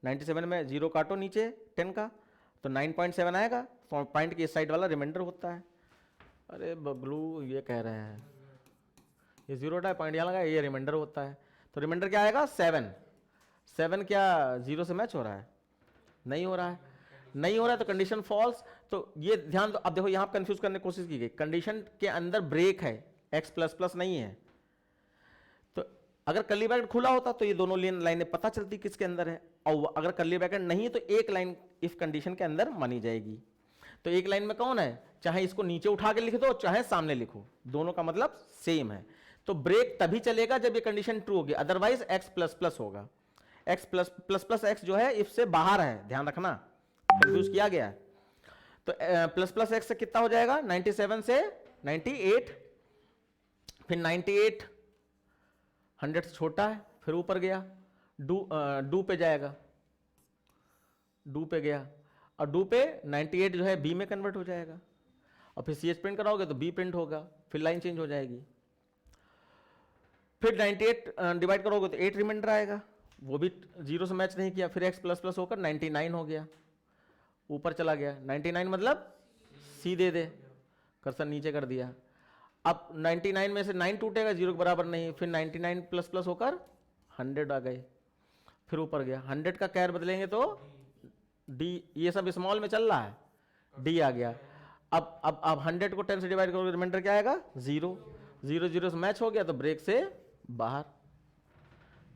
Speaker 1: 97 में 0 काटो नीचे 10 का, तो 9.7 आएगा। पॉइंट की इस साइड वाला रिमाइंडर होता है। अरे बबलू ये कह रहे हैं ये 0 था, पॉइंट यहाँ लगा, ये रिमाइंडर होता है। तो रिमाइंडर क्या आएगा? 7 क्या 0 से मैच हो रहा है? नहीं हो रहा है। नहीं हो रहा है तो कंडीशन फॉल्स। तो ये ध्यान दो। अब देखो यहाँ कंफ्यूज करने की कोशिश की गई, कंडीशन के अंदर ब्रेक है, x++ नहीं है। तो अगर कर्ली ब्रैकेट खुला होता तो ये दोनों लाइनें पता चलती किसके अंदर है, और अगर कर्ली ब्रैकेट नहीं तो एक लाइन इफ कंडीशन के अंदर मानी जाएगी। तो एक लाइन में कौन है, चाहे इसको नीचे उठा के लिख दो चाहे सामने लिखो, दोनों का मतलब सेम है। तो ब्रेक तभी चलेगा जब ये कंडीशन ट्रू होगी, अदरवाइज x++ होगा। x++ जो है इफ से बाहर है, ध्यान रखना, कंफ्यूज किया गया है। तो ++x से कितना हो जाएगा? 97 से 98, फिर 98 100 से छोटा है, फिर ऊपर गया डू पे जाएगा, डू पे गया, और डू पे 98 जो है बी में कन्वर्ट हो जाएगा, और फिर CH प्रिंट कराओगे तो बी प्रिंट होगा, फिर लाइन चेंज हो जाएगी। फिर 98 डिवाइड करोगे तो 8 रिमाइंडर आएगा, वो भी 0 से मैच नहीं किया, फिर x++ होकर 99 हो गया, ऊपर चला गया। 99 मतलब C दे दे, कर्सर नीचे कर दिया। अब 99 में से 9 टूटेगा, 0 के बराबर नहीं, फिर 99++ होकर 100 आ गए, फिर ऊपर गया। 100 का कैर बदलेंगे तो D, ये सब स्मॉल में चल रहा है, D आ गया। अब 100 को 10 से डिवाइड करोगे, रिमाइंडर क्या आएगा? 0 0 से मैच हो गया तो ब्रेक से बाहर।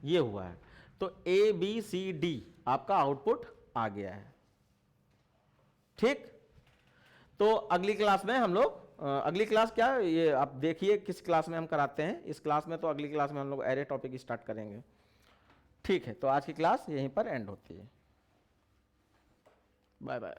Speaker 1: ये हुआ है। तो ABCD आपका आउटपुट आ गया है। ठीक, तो अगली क्लास में हम लोग अगली क्लास क्या, ये आप देखिए किस क्लास में हम कराते हैं। इस क्लास में तो अगली क्लास में हम लोग एरे टॉपिक स्टार्ट करेंगे। ठीक है, तो आज की क्लास यहीं पर एंड होती है। Bye bye.